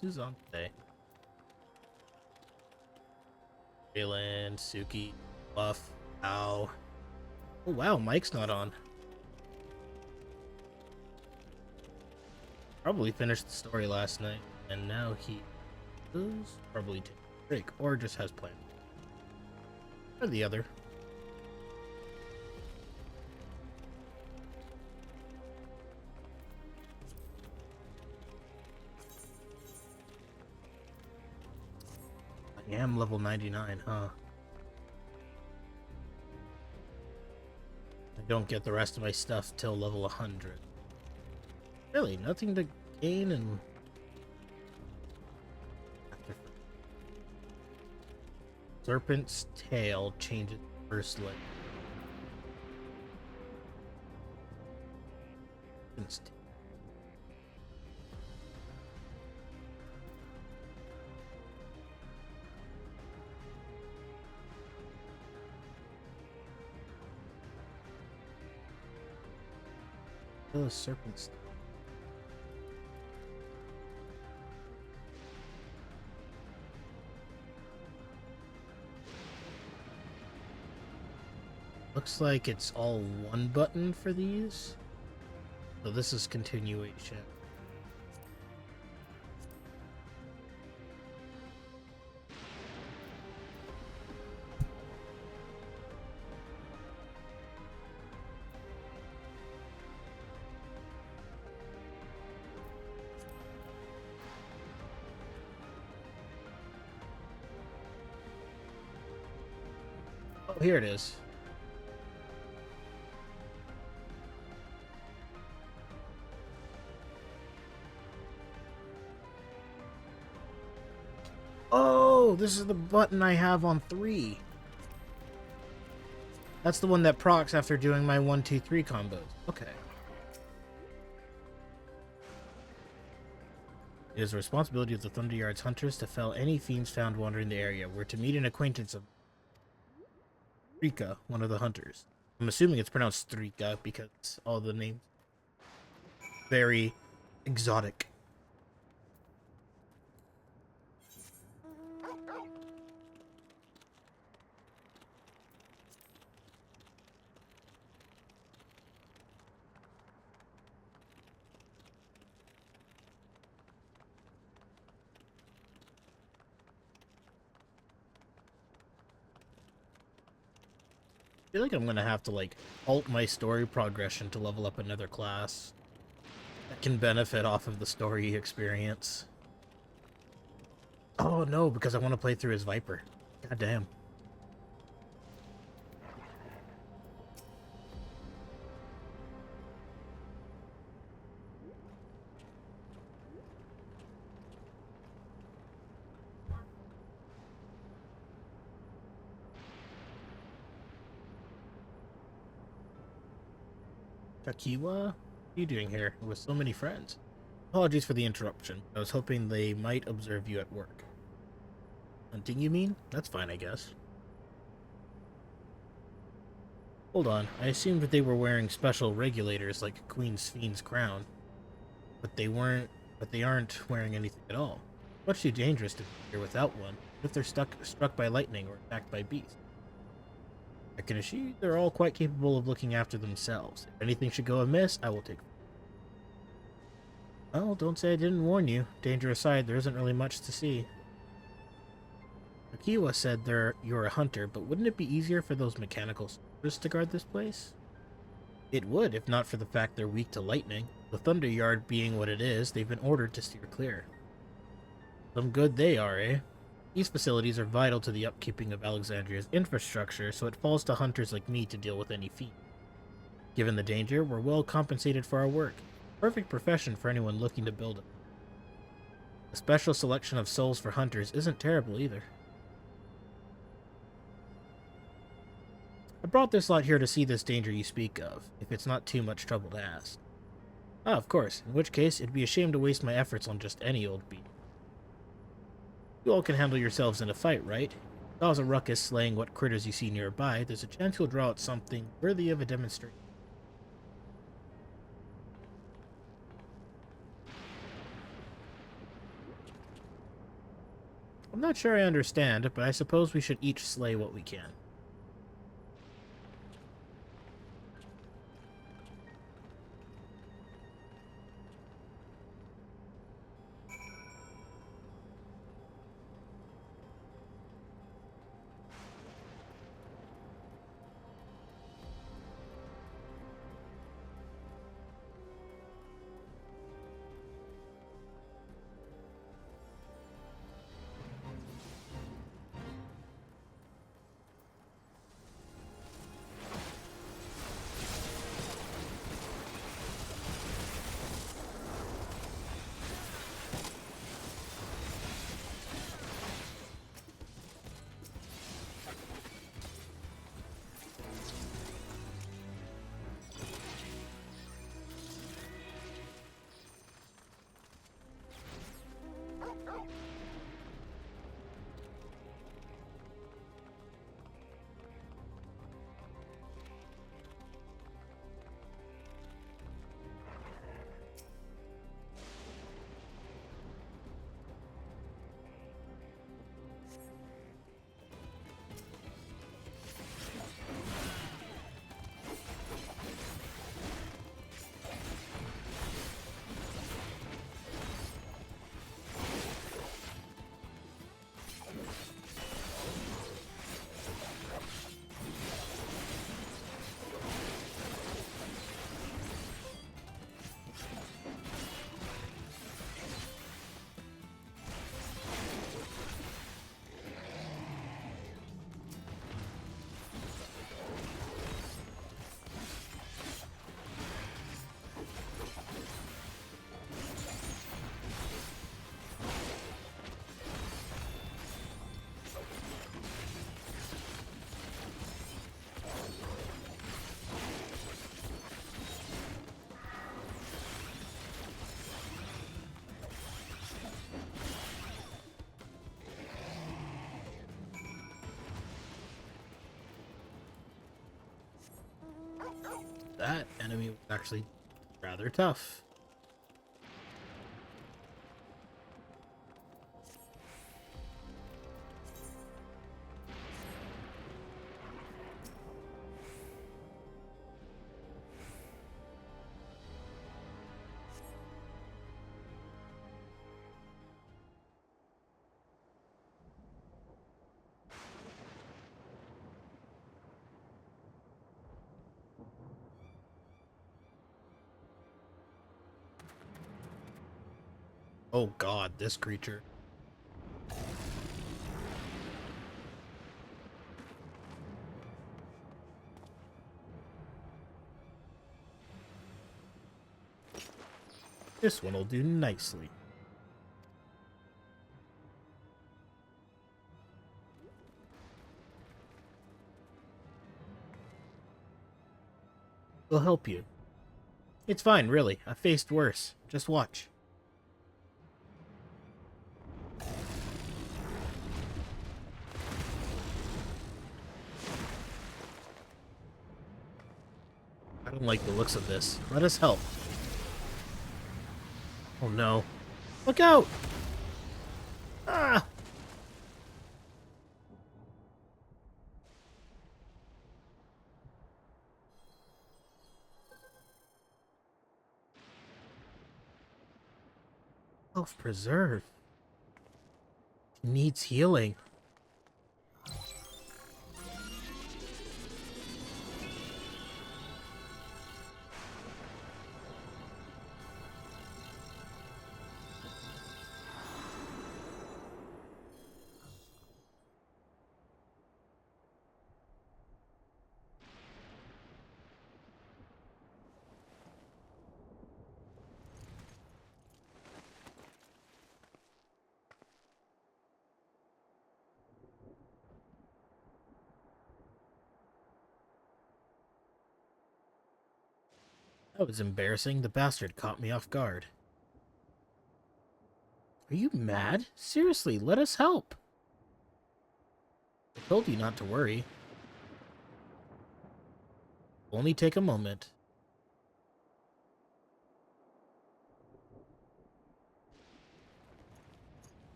Who's on today? Jalen, Suki, Buff, Ow. Oh wow, Mike's not on. Probably finished the story last night, and now he is probably taking a break, or just has plans. Or the other. I am level 99, huh? I don't get the rest of my stuff till level 100. Really, nothing to gain and... Serpent's tail changes first leg. Serpent's tail. Oh, serpent's tail. Looks like it's all one button for these. So this is continuation. Oh, here it is. Oh, this is the button I have on 3. That's the one that procs after doing my 1, 2, 3 combos. Okay. It is the responsibility of the Thunderyard's hunters to fell any fiends found wandering the area. We're to meet an acquaintance of Rika, one of the hunters. I'm assuming it's pronounced Rika because all the names very exotic. I feel like I'm gonna have to like alt my story progression to level up another class that can benefit off of the story experience. Oh no, because I want to play through as Viper. God damn. Takiwa? What are you doing here with so many friends? Apologies for the interruption. I was hoping they might observe you at work. Hunting, you mean? That's fine, I guess. Hold on, I assumed that they were wearing special regulators like a Queen's Fiend's crown. But they aren't wearing anything at all. Much too dangerous to be here without one, if they're struck by lightning or attacked by beasts. I can assure you they're all quite capable of looking after themselves. If anything should go amiss, I will take... Well, don't say I didn't warn you. Danger aside, there isn't really much to see. Akiwa said you're a hunter, but wouldn't it be easier for those mechanical soldiers to guard this place? It would, if not for the fact they're weak to lightning. The Thunder Yard being what it is, they've been ordered to steer clear. Some good they are, eh? These facilities are vital to the upkeeping of Alexandria's infrastructure, so it falls to hunters like me to deal with any fiend. Given the danger, we're well compensated for our work. Perfect profession for anyone looking to build it. A special selection of souls for hunters isn't terrible either. I brought this lot here to see this danger you speak of, if it's not too much trouble to ask. Ah, of course, in which case it'd be a shame to waste my efforts on just any old beast. You all can handle yourselves in a fight, right? Cause a ruckus slaying what critters you see nearby, there's a chance you'll draw out something worthy of a demonstration. I'm not sure I understand, but I suppose we should each slay what we can. That enemy was actually rather tough. Oh god, this creature. This one will do nicely. We'll help you. It's fine, really. I've faced worse. Just watch. I don't like the looks of this. Let us help. Oh no. Look out! Ah! Self-preserve. He needs healing. That was embarrassing. The bastard caught me off guard. Are you mad? Seriously, let us help. I told you not to worry. Only take a moment.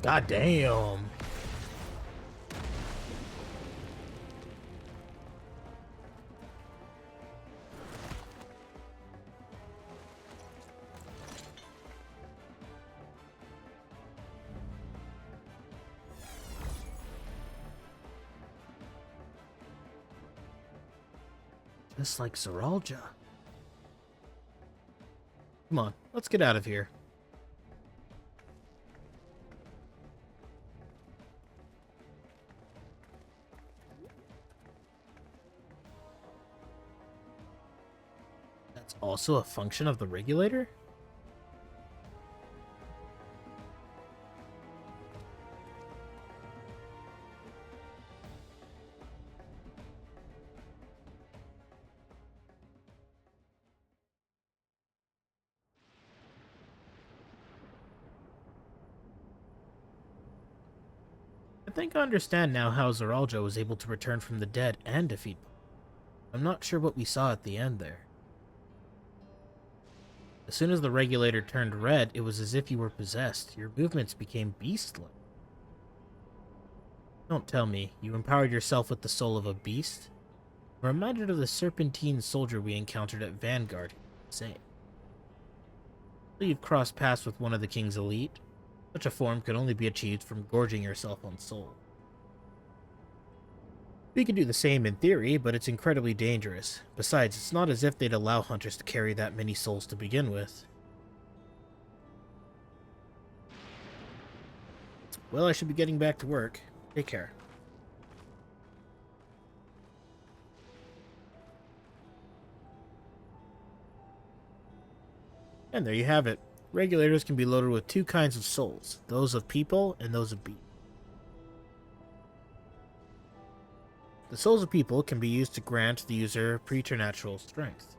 God damn. Just like Zoralja. Come on, let's get out of here. That's also a function of the regulator? I think I understand now how Zoralja was able to return from the dead and defeat. I'm not sure what we saw at the end there. As soon as the regulator turned red, it was as if you were possessed. Your movements became beast-like. Don't tell me, you empowered yourself with the soul of a beast? I'm reminded of the serpentine soldier we encountered at Vanguard. Same. So you've crossed paths with one of the king's elite. Such a form could only be achieved from gorging yourself on soul. We could do the same in theory, but it's incredibly dangerous. Besides, it's not as if they'd allow hunters to carry that many souls to begin with. Well, I should be getting back to work. Take care. And there you have it. Regulators can be loaded with two kinds of souls, those of people and those of beasts. The souls of people can be used to grant the user preternatural strength.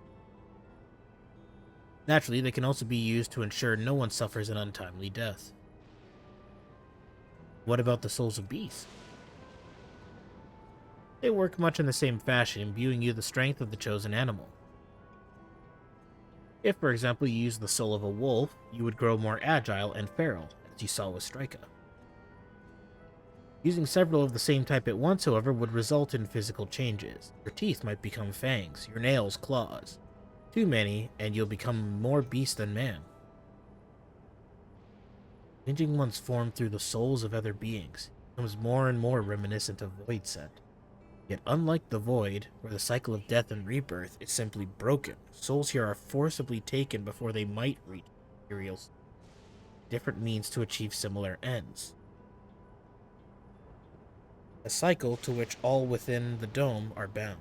Naturally, they can also be used to ensure no one suffers an untimely death. What about the souls of beasts? They work much in the same fashion, imbuing you the strength of the chosen animal. If, for example, you use the soul of a wolf, you would grow more agile and feral, as you saw with Strika. Using several of the same type at once, however, would result in physical changes. Your teeth might become fangs, your nails claws. Too many, and you'll become more beast than man. Changing one's form through the souls of other beings becomes more and more reminiscent of Void Set. Yet unlike the Void, where the cycle of death and rebirth is simply broken, souls here are forcibly taken before they might reach materials. Different means to achieve similar ends. A cycle to which all within the dome are bound.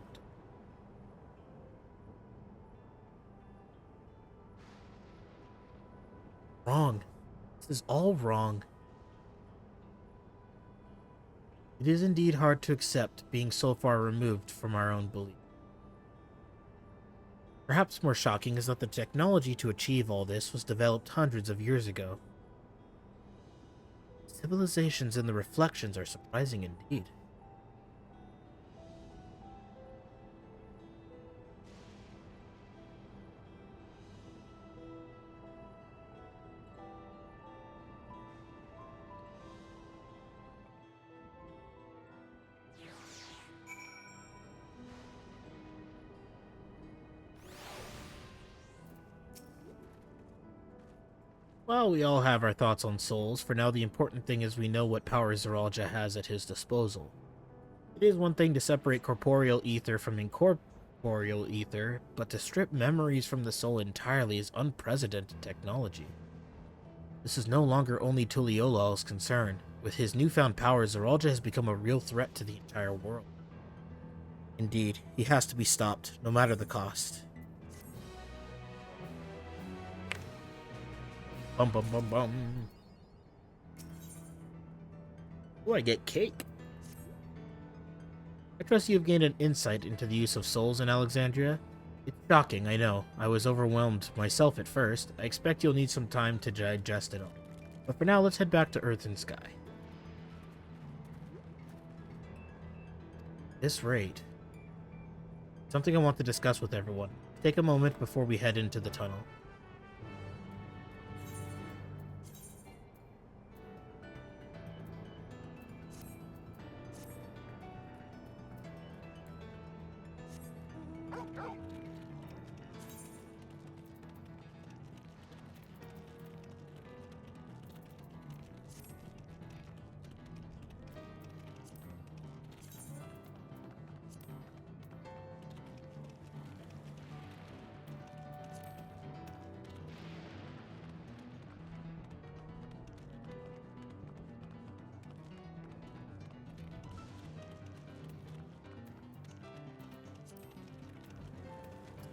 Wrong. This is all wrong. It is indeed hard to accept being so far removed from our own belief. Perhaps more shocking is that the technology to achieve all this was developed hundreds of years ago. Civilizations in the reflections are surprising indeed. Well, we all have our thoughts on souls. For now, the important thing is we know what power Zoralja has at his disposal. It is one thing to separate corporeal ether from incorporeal ether, but to strip memories from the soul entirely is unprecedented technology. This is no longer only Tuliola's concern. With his newfound power, Zoralja has become a real threat to the entire world. Indeed, he has to be stopped, no matter the cost. Bum bum bum bum. Oh, I get cake. I trust you have gained an insight into the use of souls in Alexandria. It's shocking, I know. I was overwhelmed myself at first. I expect you'll need some time to digest it all. But for now, let's head back to Earth and Sky. This raid. Something I want to discuss with everyone. Take a moment before we head into the tunnel.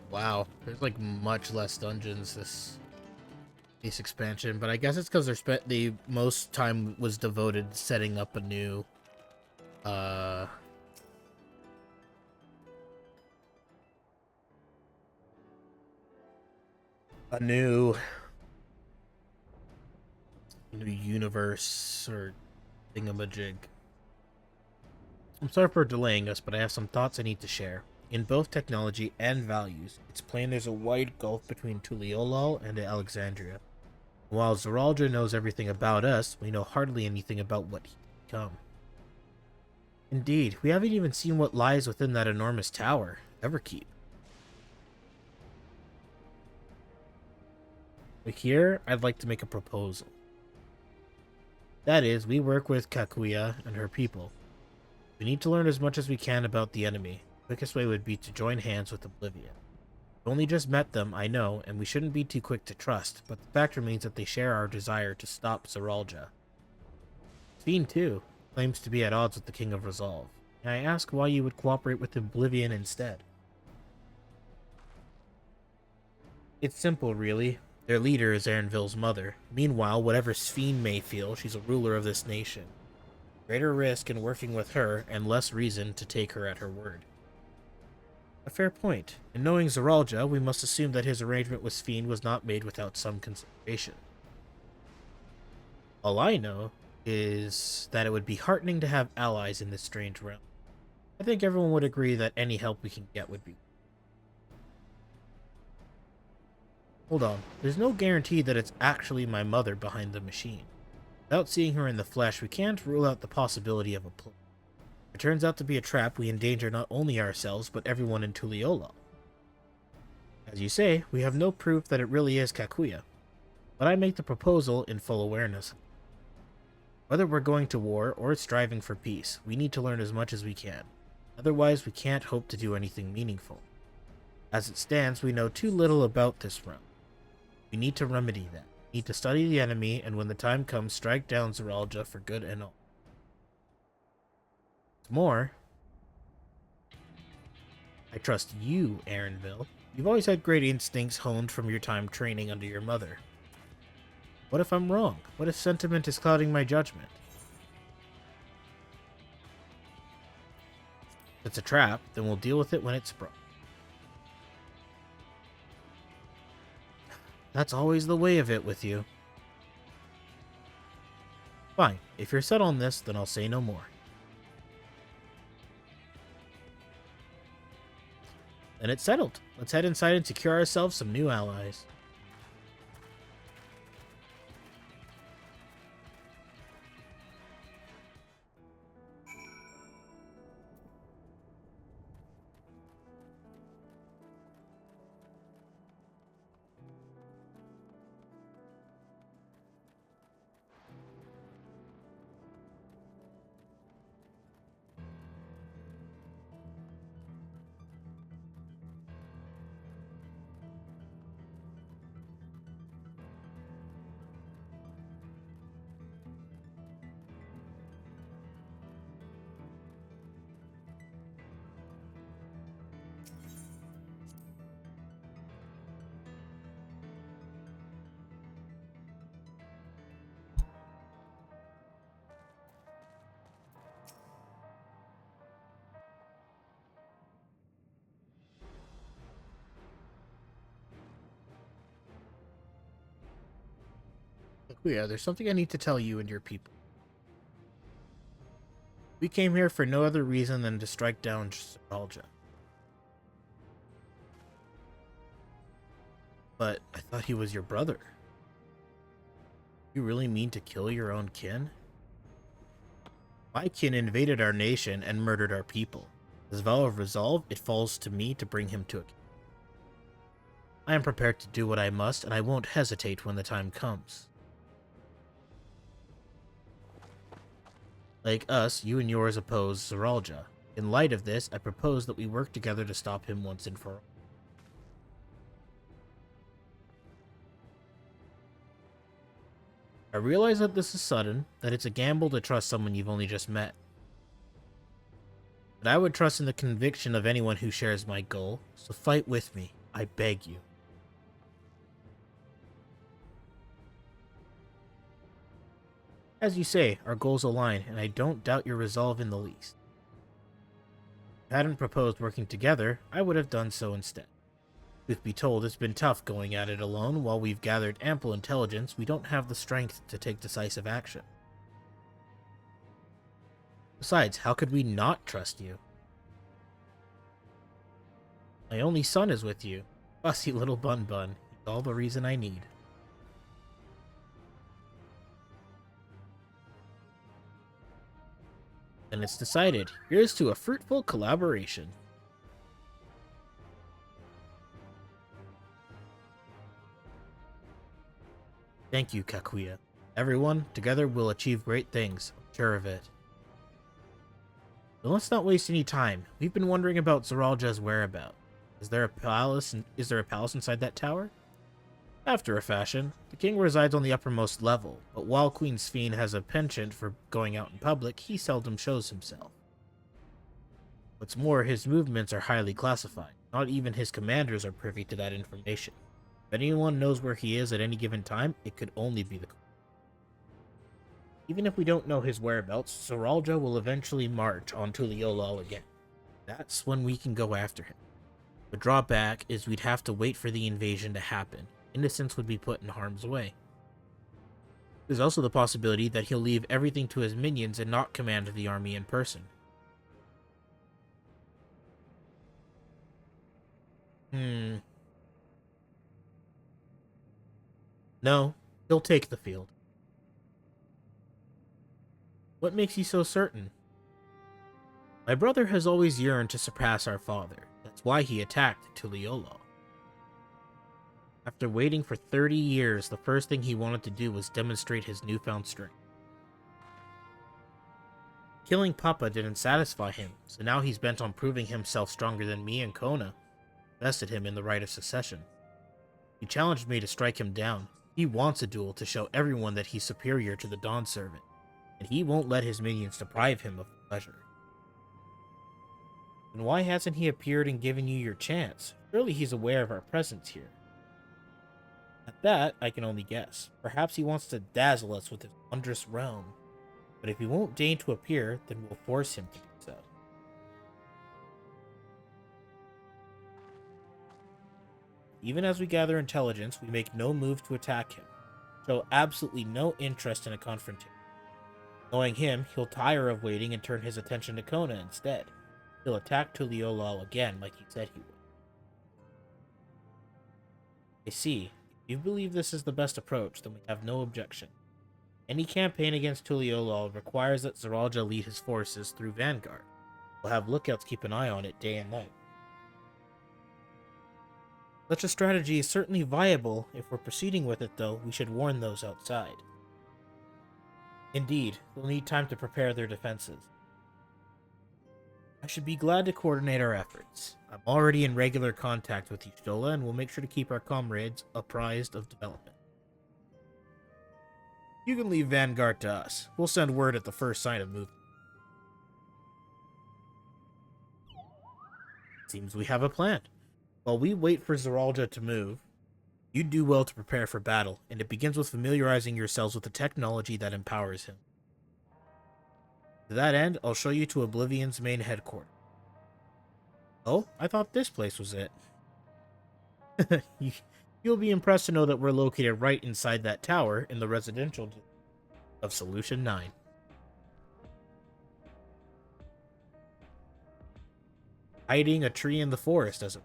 Wow, there's like much less dungeons this expansion, but I guess it's because the most time was devoted setting up uh a new universe or thingamajig. I'm sorry for delaying us, but I have some thoughts I need to share. In both technology and values, it's plain there's a wide gulf between Tuliolal and Alexandria. While Zeralda knows everything about us, we know hardly anything about what he can become. Indeed, we haven't even seen what lies within that enormous tower, Everkeep. But here, I'd like to make a proposal. That is, we work with Kakuya and her people. We need to learn as much as we can about the enemy. The quickest way would be to join hands with Oblivion. We've only just met them, I know, and we shouldn't be too quick to trust, but the fact remains that they share our desire to stop Zeralda. Fiend, too, claims to be at odds with the King of Resolve. And I ask why you would cooperate with Oblivion instead. It's simple, really. Their leader is Erenville's mother. Meanwhile, whatever Sphene may feel, she's a ruler of this nation. Greater risk in working with her, and less reason to take her at her word. A fair point. In knowing Zeralda, we must assume that his arrangement with Sphene was not made without some consideration. All I know is that it would be heartening to have allies in this strange realm. I think everyone would agree that any help we can get would be. Hold on, there's no guarantee that it's actually my mother behind the machine. Without seeing her in the flesh, we can't rule out the possibility of a plot. If it turns out to be a trap, we endanger not only ourselves, but everyone in Tuliolal. As you say, we have no proof that it really is Kakuya, but I make the proposal in full awareness. Whether we're going to war or striving for peace, we need to learn as much as we can. Otherwise, we can't hope to do anything meaningful. As it stands, we know too little about this realm. We need to remedy that. We need to study the enemy, and when the time comes, strike down Zeralda for good and all. What's more, I trust you, Erenville. You've always had great instincts honed from your time training under your mother. What if I'm wrong? What if sentiment is clouding my judgment? If it's a trap, then we'll deal with it when it's brought. That's always the way of it with you. Fine. If you're set on this, then I'll say no more. Then it's settled. Let's head inside and secure ourselves some new allies. Yeah, there's something I need to tell you and your people. We came here for no other reason than to strike down Nostalgia. But I thought he was your brother. You really mean to kill your own kin? My kin invaded our nation and murdered our people. As a vow of resolve, it falls to me to bring him to a... I am prepared to do what I must, and I won't hesitate when the time comes. Like us, you and yours oppose Zaralja. In light of this, I propose that we work together to stop him once and for all. I realize that this is sudden, that it's a gamble to trust someone you've only just met. But I would trust in the conviction of anyone who shares my goal, so fight with me, I beg you. As you say, our goals align, and I don't doubt your resolve in the least. If I hadn't proposed working together, I would have done so instead. Truth be told, it's been tough going at it alone. While we've gathered ample intelligence, we don't have the strength to take decisive action. Besides, how could we not trust you? My only son is with you. Fussy little Bun. He's all the reason I need. Then it's decided. Here's to a fruitful collaboration. Thank you, Kakuya. Everyone, together we'll achieve great things. I'm sure of it. But let's not waste any time. We've been wondering about Zaralja's whereabouts. Is there a palace inside that tower? After a fashion, the king resides on the uppermost level, but while Queen Sphene has a penchant for going out in public, he seldom shows himself. What's more, his movements are highly classified. Not even his commanders are privy to that information. If anyone knows where he is at any given time, it could only be the Queen. Even if we don't know his whereabouts, Zaralja will eventually march on Tuliolal again. That's when we can go after him. The drawback is we'd have to wait for the invasion to happen. Innocents would be put in harm's way. There's also the possibility that he'll leave everything to his minions and not command the army in person. No, he'll take the field. What makes you so certain? My brother has always yearned to surpass our father. That's why he attacked Tuliolal. After waiting for 30 years, the first thing he wanted to do was demonstrate his newfound strength. Killing Papa didn't satisfy him, so now he's bent on proving himself stronger than me and Kona. Vested him in the right of succession. He challenged me to strike him down. He wants a duel to show everyone that he's superior to the Dawn Servant, and he won't let his minions deprive him of the pleasure. Then why hasn't he appeared and given you your chance? Surely he's aware of our presence here. At that, I can only guess. Perhaps he wants to dazzle us with his wondrous realm. But if he won't deign to appear, then we'll force him to do so. Even as we gather intelligence, we make no move to attack him. Show absolutely no interest in a confrontation. Knowing him, he'll tire of waiting and turn his attention to Kona instead. He'll attack Tuliolal again like he said he would. I see. If you believe this is the best approach, then we have no objection. Any campaign against Tuliolal requires that Zaralja lead his forces through Vanguard. We'll have lookouts keep an eye on it day and night. Such a strategy is certainly viable. If we're proceeding with it, though, we should warn those outside. Indeed, we'll need time to prepare their defenses. I should be glad to coordinate our efforts. I'm already in regular contact with Y'shtola, and we'll make sure to keep our comrades apprised of development. You can leave Vanguard to us. We'll send word at the first sign of movement. Seems we have a plan. While we wait for Zaralja to move, you do well to prepare for battle, and it begins with familiarizing yourselves with the technology that empowers him. To that end, I'll show you to Oblivion's main headquarters. Oh, I thought this place was it. You'll be impressed to know that we're located right inside that tower in the residential of Solution 9. Hiding a tree in the forest, as it.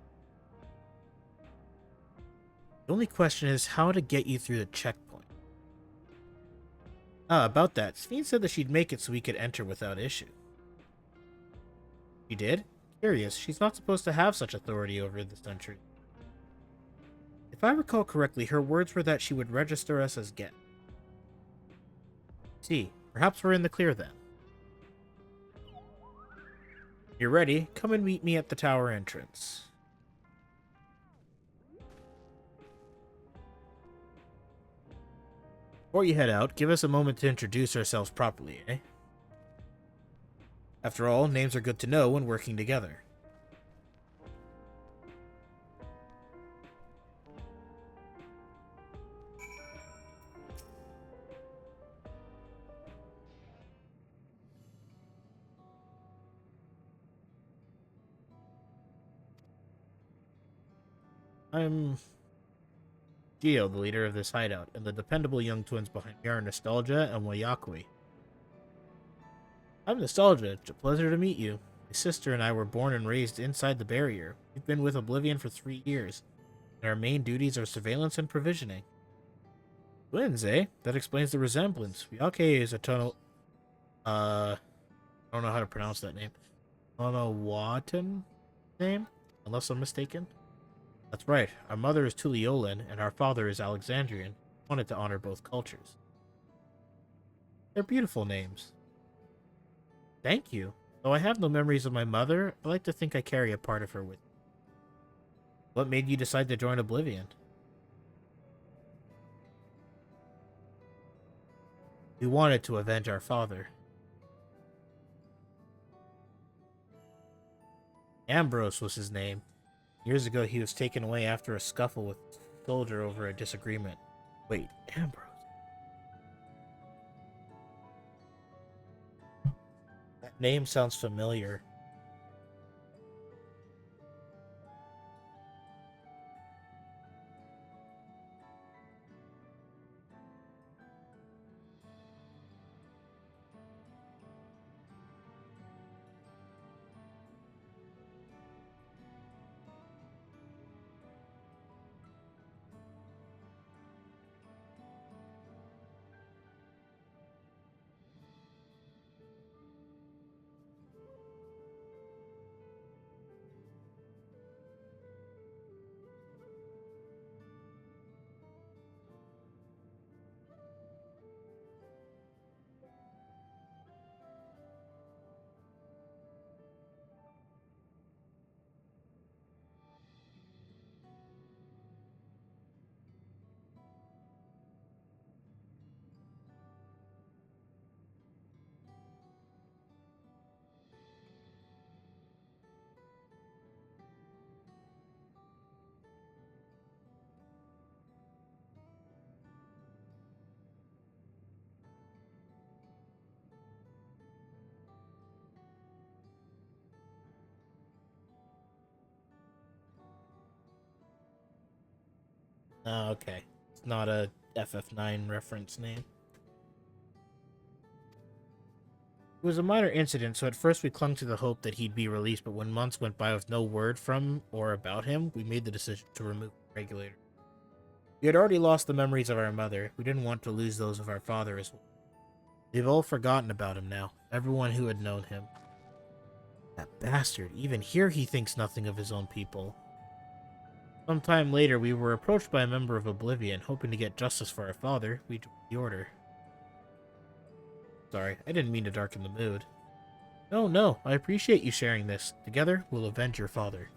The only question is how to get you through the checkpoint. About that, Sphene said that she'd make it so we could enter without issue. She did? Curious, she's not supposed to have such authority over the country. If I recall correctly, her words were that she would register us as guests. See, perhaps we're in the clear then. You're ready, come and meet me at the tower entrance. Before you head out, give us a moment to introduce ourselves properly, eh? After all, names are good to know when working together. I'm Geo, the leader of this hideout, and the dependable young twins behind me are Nostalgia and Wayakui. I'm Nostalgia. It's a pleasure to meet you. My sister and I were born and raised inside the barrier. We've been with Oblivion for 3 years, and our main duties are surveillance and provisioning. Twins, eh? That explains the resemblance. Wayakui is a tunnel. I don't know how to pronounce that name. Tonawatan name? Unless I'm mistaken. That's right. Our mother is Tuliolan, and our father is Alexandrian. Wanted to honor both cultures. They're beautiful names. Thank you. Though I have no memories of my mother, I like to think I carry a part of her with me. What made you decide to join Oblivion? We wanted to avenge our father. Ambrose was his name. Years ago, he was taken away after a scuffle with a soldier over a disagreement. Wait, Ambrose? That name sounds familiar. Oh, okay. It's not a FF9 reference name. It was a minor incident, so at first we clung to the hope that he'd be released, but when months went by with no word from or about him, we made the decision to remove the regulator. We had already lost the memories of our mother. We didn't want to lose those of our father as well. They've all forgotten about him now, everyone who had known him. That bastard, even here he thinks nothing of his own people. Sometime later, we were approached by a member of Oblivion, hoping to get justice for our father. We joined the Order. Sorry, I didn't mean to darken the mood. No, I appreciate you sharing this. Together, we'll avenge your father.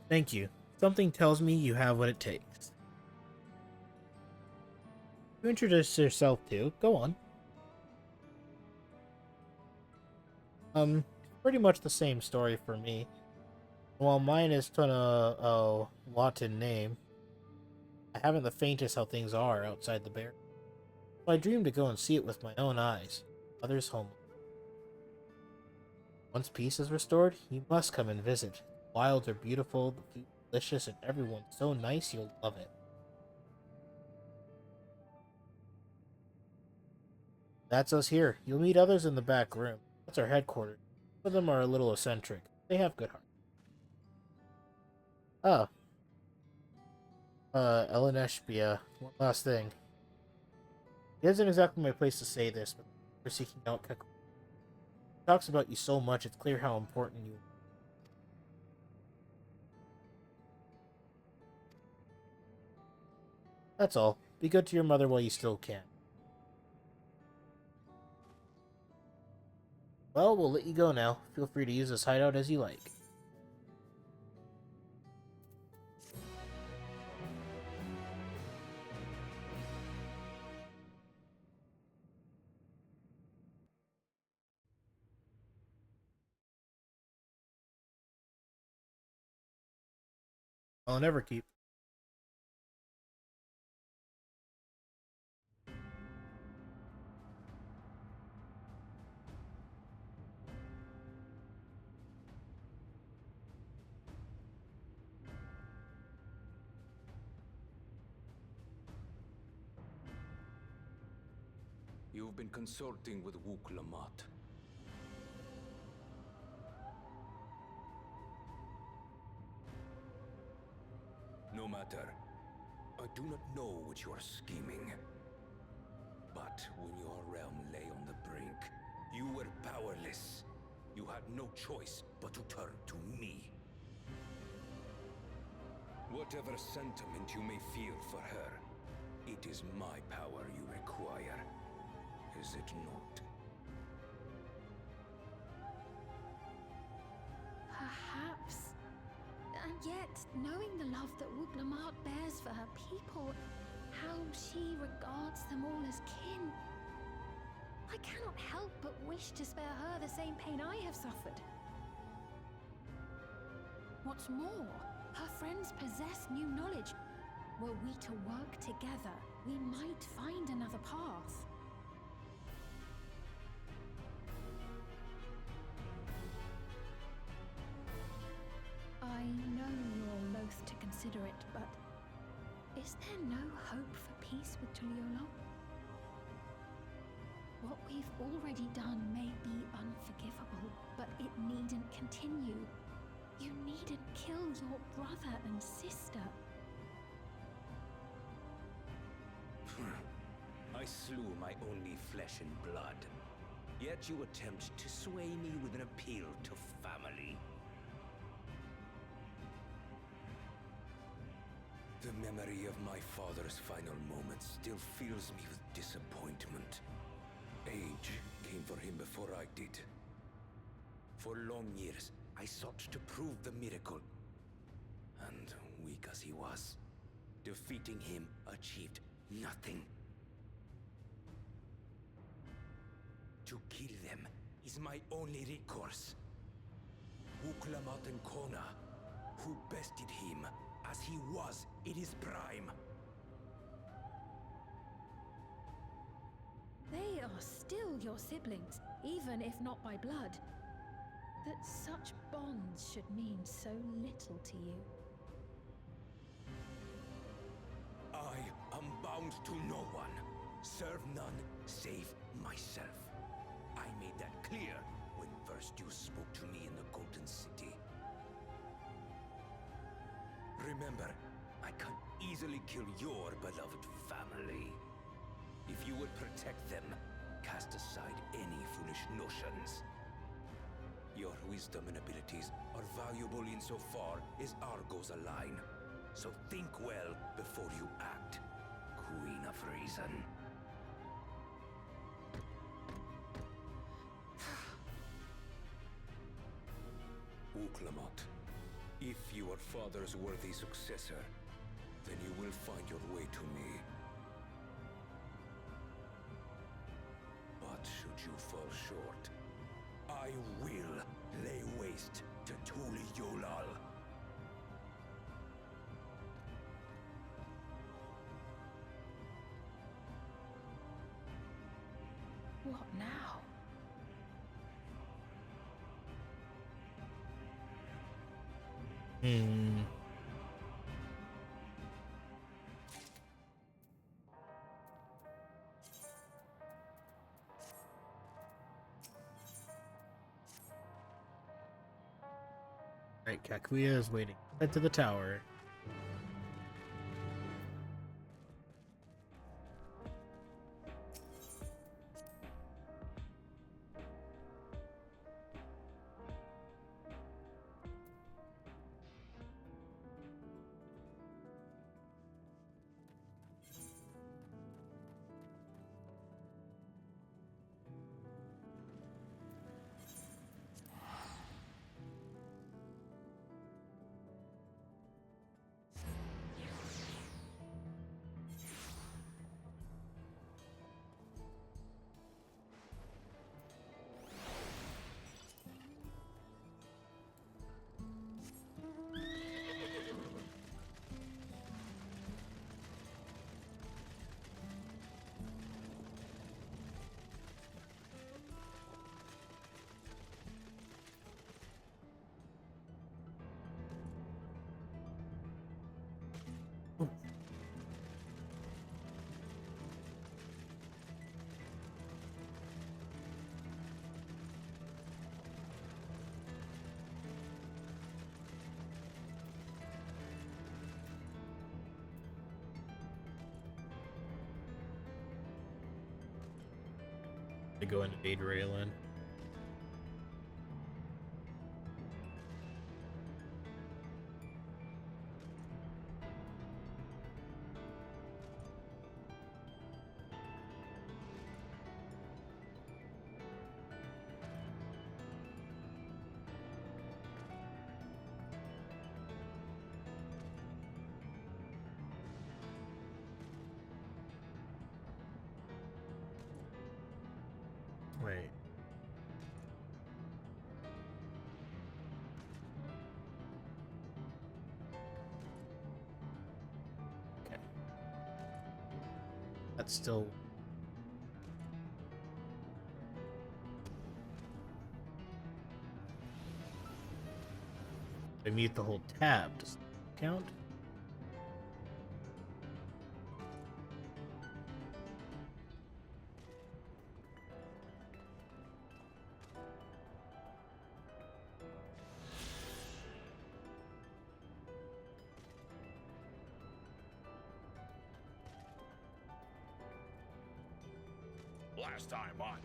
Thank you. Something tells me you have what it takes. You introduce yourself too. Go on. Pretty much the same story for me. While mine is Tona Latin name, I haven't the faintest how things are outside the bear. So I dreamed to go and see it with my own eyes. Mother's home. Once peace is restored, you must come and visit. The wilds are beautiful, the food delicious and everyone's so nice you'll love it. That's us here. You'll meet others in the back room. That's our headquarters. Some of them are a little eccentric. They have good hearts. Oh. Ellen Eshbia. One last thing. It isn't exactly my place to say this, but we're seeking out Kaku. He talks about you so much, it's clear how important you are. That's all. Be good to your mother while you still can. Well, we'll let you go now. Feel free to use this hideout as you like. I'll never keep. You've been consulting with Wook Lamont. No matter. I do not know what you are scheming. But when your realm lay on the brink, you were powerless. You had no choice but to turn to me. Whatever sentiment you may feel for her, it is my power you require. Is it not? Perhaps. And yet, knowing the love that Wook Lamont bears for her people, how she regards them all as kin, I cannot help but wish to spare her the same pain I have suffered. What's more, her friends possess new knowledge. Were we to work together, we might find another path. I know you're loath to consider it, but is there no hope for peace with Tuliolo? What we've already done may be unforgivable, but it needn't continue. You needn't kill your brother and sister. I slew my only flesh and blood. Yet you attempt to sway me with an appeal to family. The memory of my father's final moments still fills me with disappointment. Age came for him before I did. For long years, I sought to prove the miracle. And weak as he was, defeating him achieved nothing. To kill them is my only recourse. Wook Lamont and Kona, who bested him as he was in his prime. They are still your siblings, even if not by blood. That such bonds should mean so little to you. I am bound to no one. Serve none save myself. I made that clear when first you spoke to me in the Golden City. Remember, I can easily kill your beloved family. If you would protect them, cast aside any foolish notions. Your wisdom and abilities are valuable insofar as our goals align. So think well before you act, Queen of Reason. Wook Lamont, if you are father's worthy successor, then you will find your way to me. But should you fall short, I will lay waste to Tuli Yolal. What now? Right, Kakuya is waiting. Head to the tower. To go into Dawntrail. Wait. Okay. That's still. I mute the whole tab. Does that count? Last time on.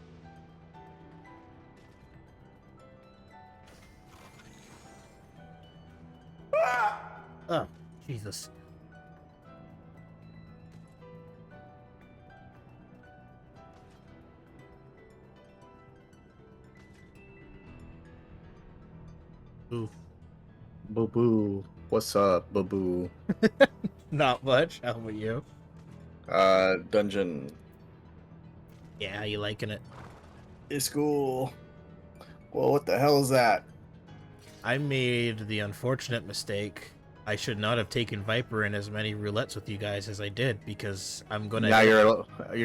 Oh, Jesus. Ooh. Boo boo. What's up, boo boo? Not much. How about you? Dungeon. Yeah, how you liking it? It's cool. Well, what the hell is that? I made the unfortunate mistake. I should not have taken Viper in as many roulettes with you guys as I did because I'm gonna. Now you're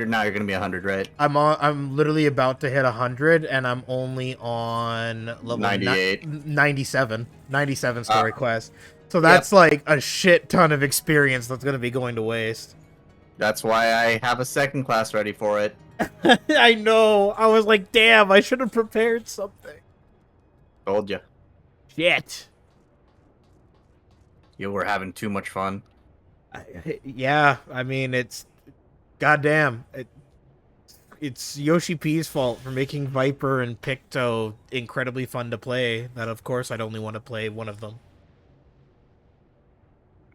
gonna be 100, right? I'm literally about to hit 100 and I'm only on level 98. 97 story Ah. quest. So that's like a shit ton of experience that's gonna be going to waste. That's why I have a second class ready for it. I know. I was like, damn, I should have prepared something. Told you. Shit. You were having too much fun. Yeah, I mean, it's goddamn. It's Yoshi P's fault for making Viper and Picto incredibly fun to play. That, of course, I'd only want to play one of them.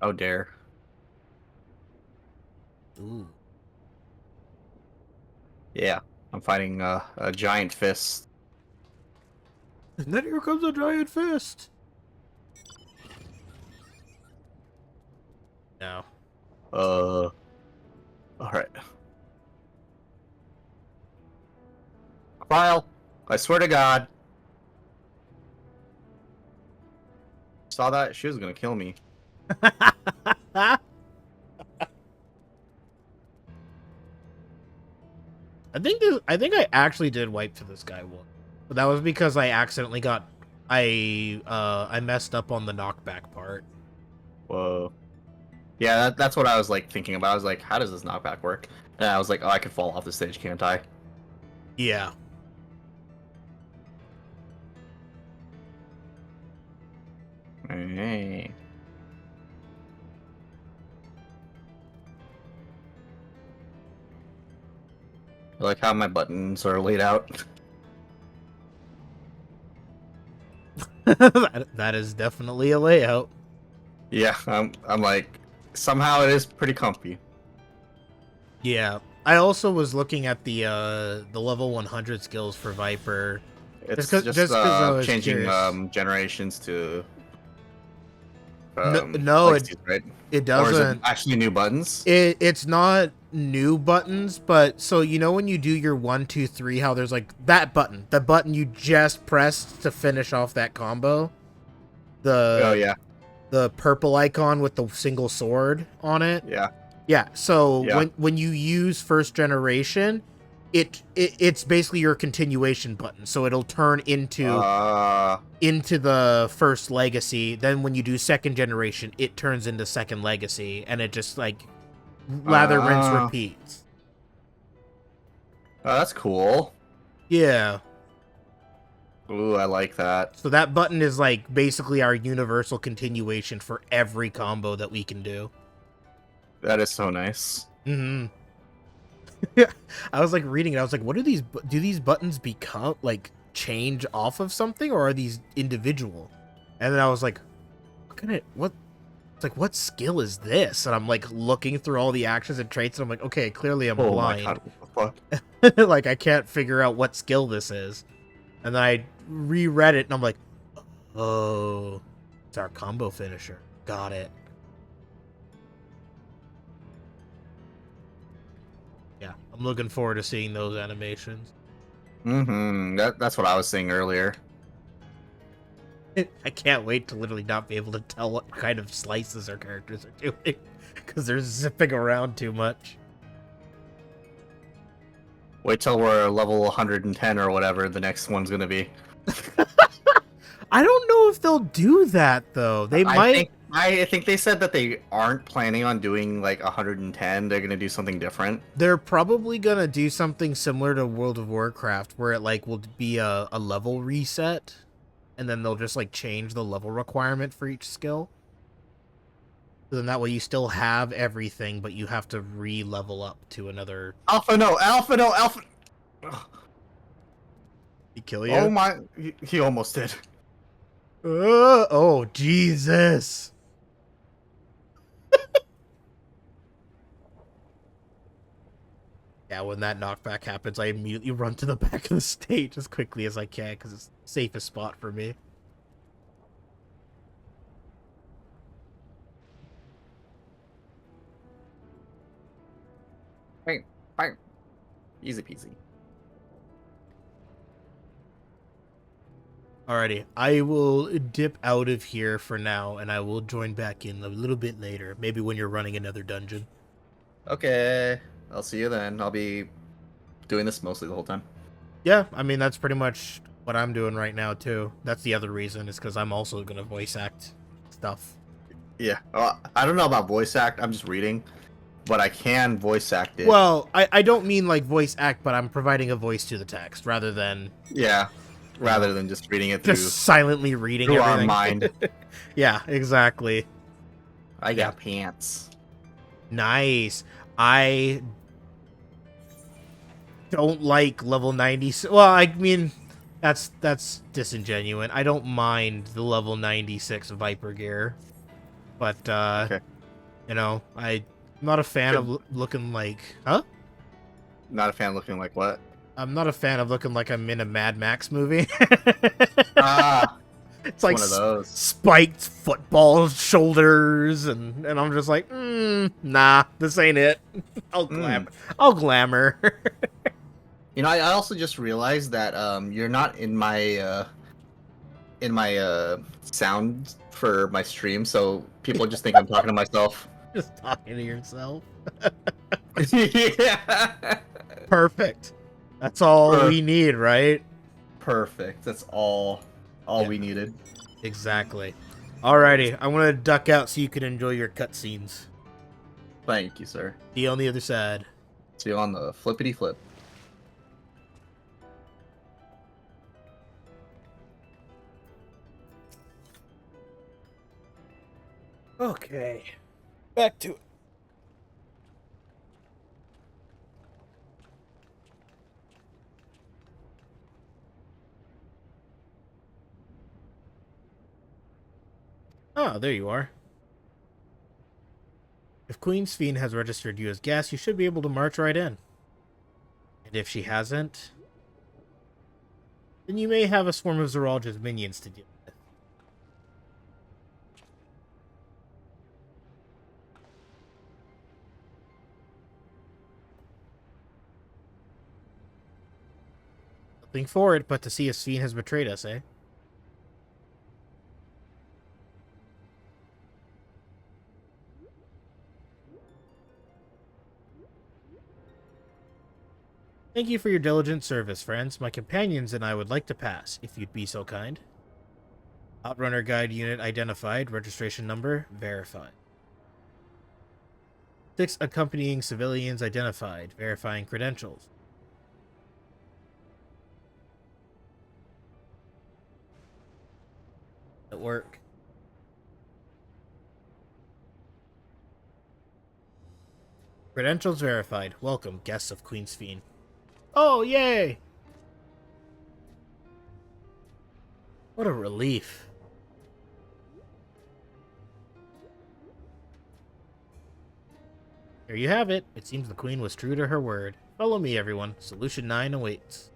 Oh dare. Ooh. Yeah, I'm fighting a giant fist. And then here comes a giant fist. No. Alright. File. I swear to God. Saw that? She was gonna kill me. I think I actually did wipe to this guy once, but that was because I accidentally got I messed up on the knockback part. Whoa. Yeah, that's what I was like thinking about. I was like, how does this knockback work? And I was like, oh, I could fall off the stage, can't I? Yeah. Hey. I like how my buttons are laid out. That is definitely a layout. Yeah, I'm like, somehow it is pretty comfy. Yeah. I also was looking at the level 100 skills for Viper. It's just Just cause I was changing curious. generations to No, no, legacies, right? it Or is it doesn't. actually new buttons? It's not new buttons, but so you know when you do your 1, 2, 3, how there's like that button, the button you just pressed to finish off that combo, Oh the yeah, the purple icon with the single sword on it. yeah, Yeah. So yeah. when you use first generation, it's basically your continuation button. So it'll turn into the first legacy. Then when you do second generation, it turns into second legacy, and it just like lather, rinse, uh, repeats. oh, that's cool. Yeah. Ooh, I like that. So that button is like basically our universal continuation for every combo that we can do. That is so nice. Mm-hmm. Yeah. I was like reading it. I was like, what do these buttons become like change off of something, or are these individual? And then I was like, it's like, what skill is this? And I'm like looking through all the actions and traits, and I'm like, okay, clearly I'm Oh my blind. god, what the fuck? Like I can't figure out what skill this is. And then I reread it and I'm like, oh, it's our combo finisher. Got it. Yeah, I'm looking forward to seeing those animations. Mm-hmm. That's what I was saying earlier. I can't wait to literally not be able to tell what kind of slices our characters are doing because they're zipping around too much. Wait till we're level 110 or whatever the next one's gonna be. I don't know if they'll do that though. They might. I think they said that they aren't planning on doing like 110. They're gonna do something different. They're probably gonna do something similar to World of Warcraft, where it like will be a level reset, and then they'll just like change the level requirement for each skill. So then that way you still have everything, but you have to re-level up to another. Alpha no, Alpha no, Alpha. Ugh. He kill you? Oh my, he almost did. Oh Jesus! Yeah, when that knockback happens, I immediately run to the back of the stage as quickly as I can because it's the safest spot for me. Bang, bang. Easy peasy. Alrighty, I will dip out of here for now, and I will join back in a little bit later, maybe when you're running another dungeon. Okay, I'll see you then. I'll be doing this mostly the whole time. Yeah, I mean, that's pretty much what I'm doing right now, too. That's the other reason, is because I'm also going to voice act stuff. Yeah, I don't know about voice act. I'm just reading, but I can voice act it. Well, I don't mean like voice act, but I'm providing a voice to the text rather than Yeah, rather than just reading it through, just silently reading through our everything. mind. Yeah, exactly. I got pants. Nice. I don't like level 90. Well, I mean, that's disingenuous. I don't mind the level 96 Viper gear, but Okay. you know, I'm not a fan of looking like, huh? Not a fan looking like what? I'm not a fan of looking like I'm in a Mad Max movie. Ah, It's like one of those. spiked football shoulders, and I'm just like, nah, this ain't it. I'll glamour. You know, I also just realized that you're not in my sound for my stream, so people just think I'm talking to myself. Just talking to yourself. Yeah. Perfect. That's all we need, right? Perfect. That's all Yeah. we needed. Exactly. Alrighty, I'm gonna duck out so you can enjoy your cutscenes. Thank you, sir. See you on the other side. See you on the flippity flip. Okay. Back to it. Ah, there you are. If Queen Sphene has registered you as guest, you should be able to march right in. And if she hasn't, then you may have a swarm of Zoologist minions to deal with. Nothing for it but to see if Sphene has betrayed us, eh? Thank you for your diligent service, friends. My companions and I would like to pass, if you'd be so kind. Outrunner Guide Unit identified. Registration number verified. 6 accompanying civilians identified. Verifying credentials. At work. Credentials verified. Welcome, guests of Queen Sphene. Oh, yay! What a relief. There you have it. It seems the Queen was true to her word. Follow me, everyone. Solution 9 awaits.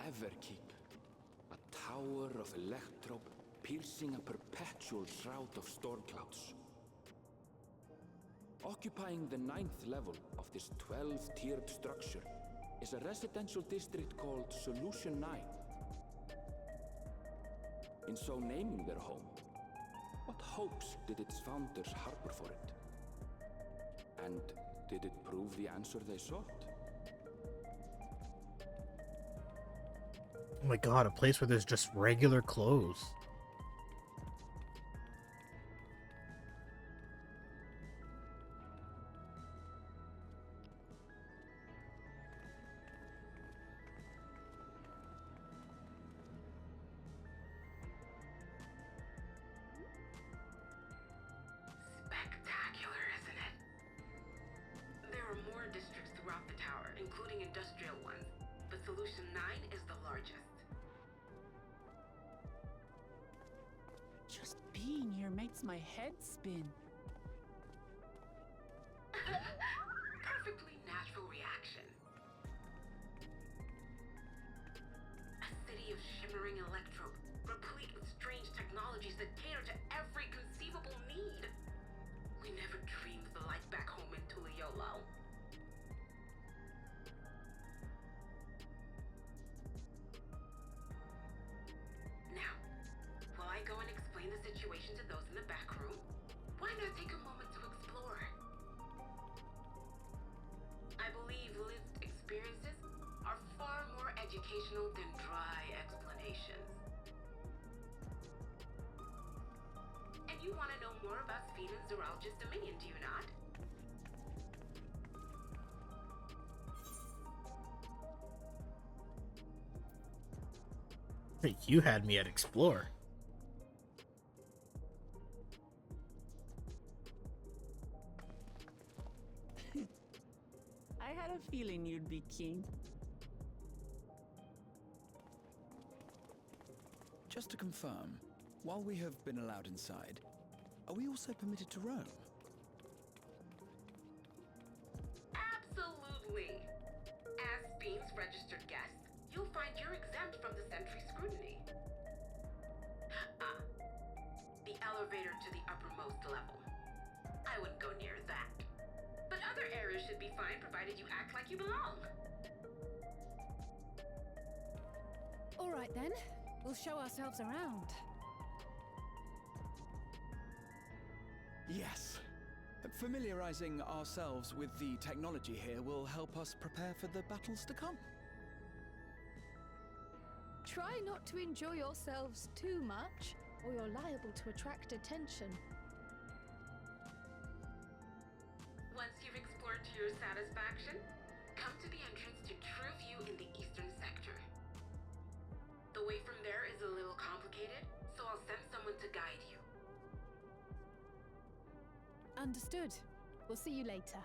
Everkeep, a tower of electrope piercing a perpetual shroud of storm clouds. Occupying the 9th level of this 12-tiered structure is a residential district called Solution 9. In so naming their home, what hopes did its founders harbor for it? And did it prove the answer they sought? Oh my god, a place where there's just regular clothes. Spectacular, isn't it? There are more districts throughout the tower, including industrial ones, but Solution 9 is the largest. Just being here makes my head spin. Perfectly natural reaction. A city of shimmering electrope, replete with strange technologies that cater to every conceivable need. We never dreamed the life back home in Tuliolo. Now, while I go and explain the situation to those in the back room, why not take a moment to explore? I believe lived experiences are far more educational than dry explanations. And you want to know more about Sphene and Zoologist Dominion, do you not? You had me at explore. I had a feeling you'd be keen. Just to confirm, while we have been allowed inside, are we also permitted to roam? Absolutely. As Sphene's registered guest, you'll find you're exempt from the sentry scrutiny. The elevator to the uppermost level. I wouldn't go near that. But other areas should be fine provided you act like you belong. All right then, we'll show ourselves around. Yes. Familiarizing ourselves with the technology here will help us prepare for the battles to come. Try not to enjoy yourselves too much, or you're liable to attract attention. Once you've explored to your satisfaction, come to the entrance to True View in the eastern sector. The way from there is a little complicated, so I'll send someone to guide you. Understood. We'll see you later.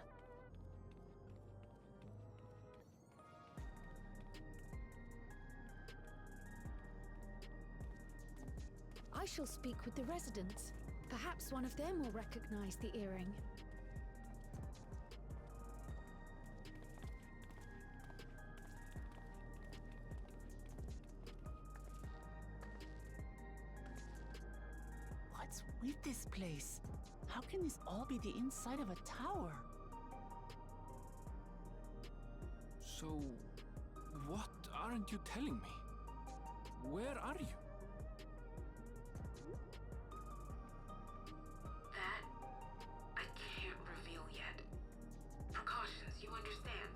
I shall speak with the residents. Perhaps one of them will recognize the earring. What's with this place? How can this all be the inside of a tower? So, what aren't you telling me? Where are you? That I can't reveal yet. Precautions, you understand.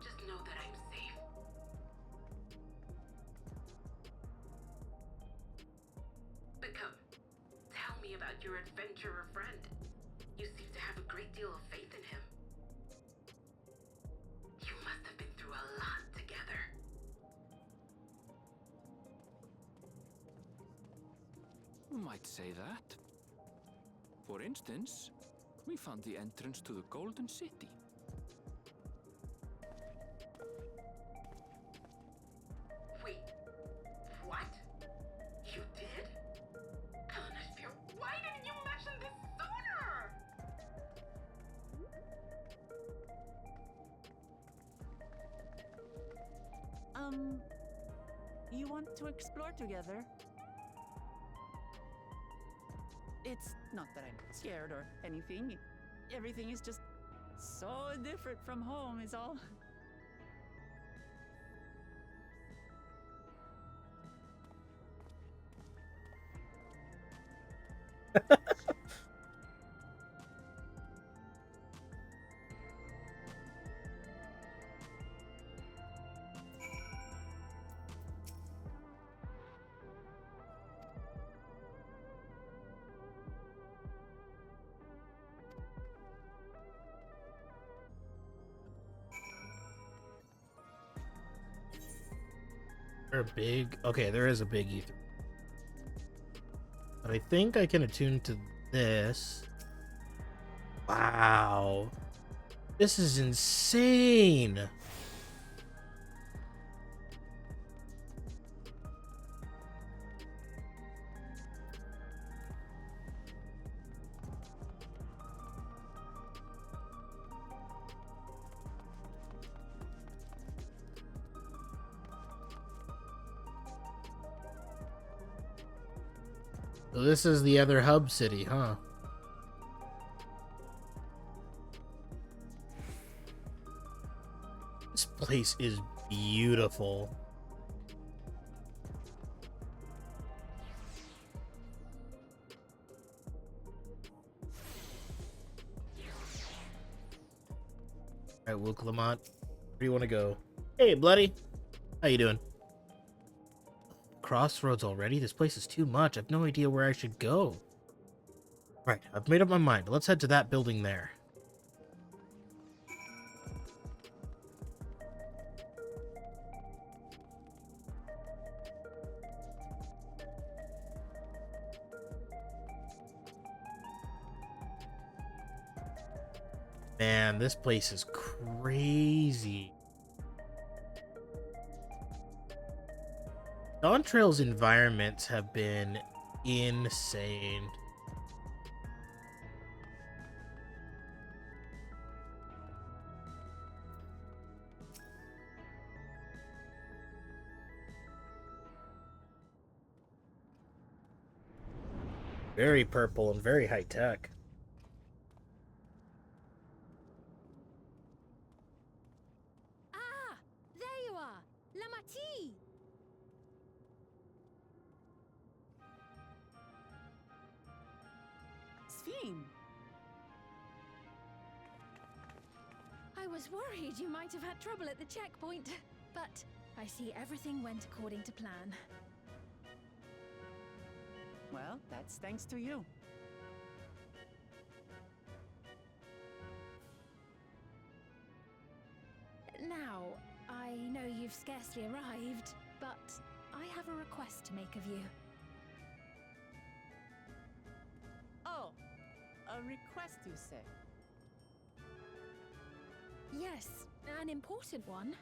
Just know that I'm safe. But come, tell me about your adventurer friend. You seem to have a great deal of faith in him. You must have been through a lot together. You might say that. For instance, we found the entrance to the Golden City. Wait, what? You did? Anastasia, why didn't you mention this sooner? You want to explore together? It's not that I'm scared or anything. Everything is just so different from home, is all. There a big... Okay, there is a big ether. But I think I can attune to this. Wow. This is insane. So this is the other hub city, huh? This place is beautiful. Alright, Will Clement, where do you want to go? Hey, bloody. How you doing? Crossroads already? This place is too much. I have no idea where I should go. Right, I've made up my mind. Let's head to that building there. Man, this place is crazy. Dawntrail's environments have been insane. Very purple and very high tech. Ah, there you are, Lamati. name? I was worried you might have had trouble at the checkpoint, but I see everything went according to plan. Well, that's thanks to you. Now, I know you've scarcely arrived, but I have a request to make of you. Oh, a request, you say? Yes, an important one.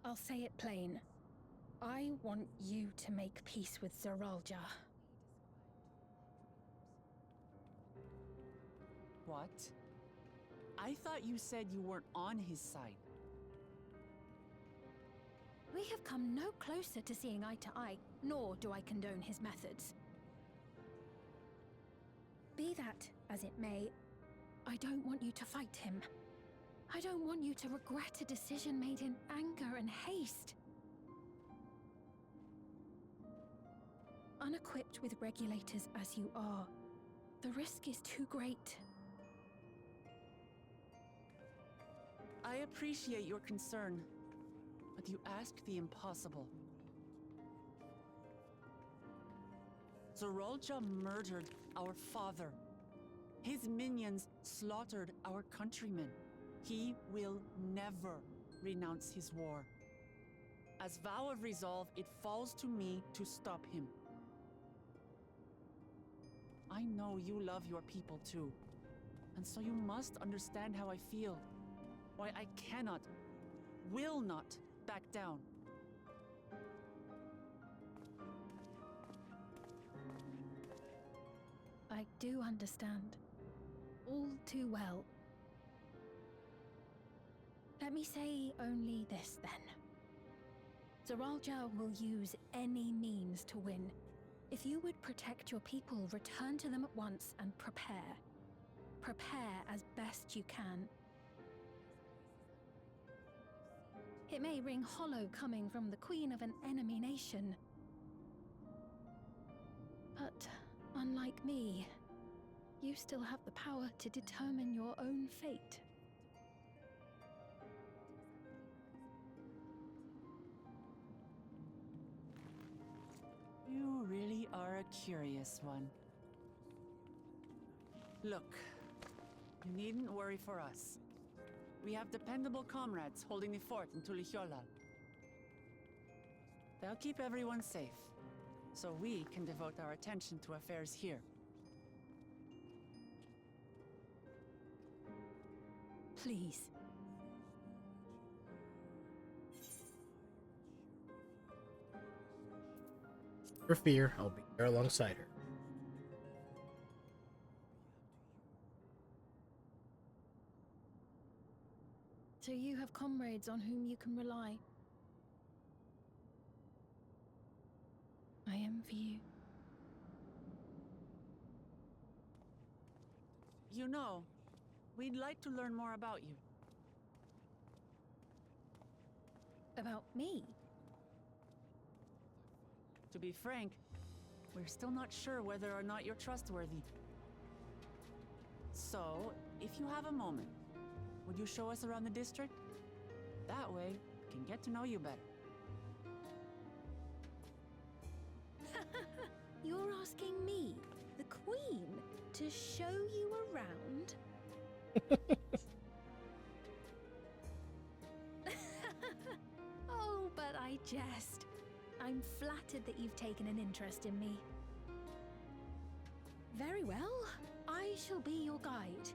I'll say it plain. I want you to make peace with Zeralja. What? I thought you said you weren't on his side. We have come no closer to seeing eye to eye, nor do I condone his methods. Be that as it may, I don't want you to fight him. I don't want you to regret a decision made in anger and haste. Unequipped with regulators as you are, the risk is too great. I appreciate your concern, but you ask the impossible. Zeralja murdered our father. His minions slaughtered our countrymen. He will never renounce his war. As vow of resolve, it falls to me to stop him. I know you love your people too, and so you must understand how I feel. Why I cannot, will not back down. I do understand. All too well. Let me say only this then. Zeralja will use any means to win. If you would protect your people, return to them at once and prepare. Prepare as best you can. It may ring hollow coming from the queen of an enemy nation. But unlike me, you still have the power to determine your own fate. You really are a curious one. Look, you needn't worry for us. We have dependable comrades holding the fort in Tulihyolal. They'll keep everyone safe, so we can devote our attention to affairs here. Please. For fear, I'll be there alongside her. So you have comrades on whom you can rely. I envy you. You know, we'd like to learn more about you. About me? To be frank, we're still not sure whether or not you're trustworthy. So, if you have a moment, would you show us around the district? That way, we can get to know you better. You're asking me, the Queen, to show you around? Oh, but I jest. I'm flattered that you've taken an interest in me. Very well. I shall be your guide.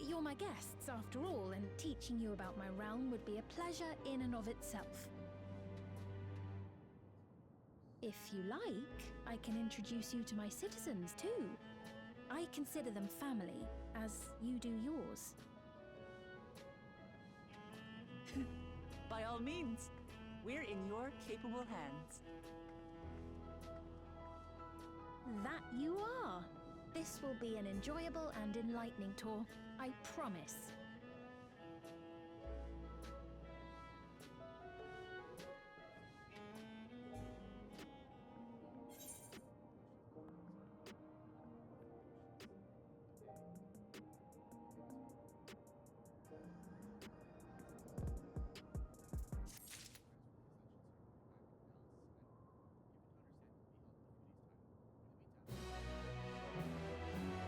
You're my guests, after all, and teaching you about my realm would be a pleasure in and of itself. If you like, I can introduce you to my citizens, too. I consider them family, as you do yours. By all means. We're in your capable hands. That you are. This will be an enjoyable and enlightening tour. I promise.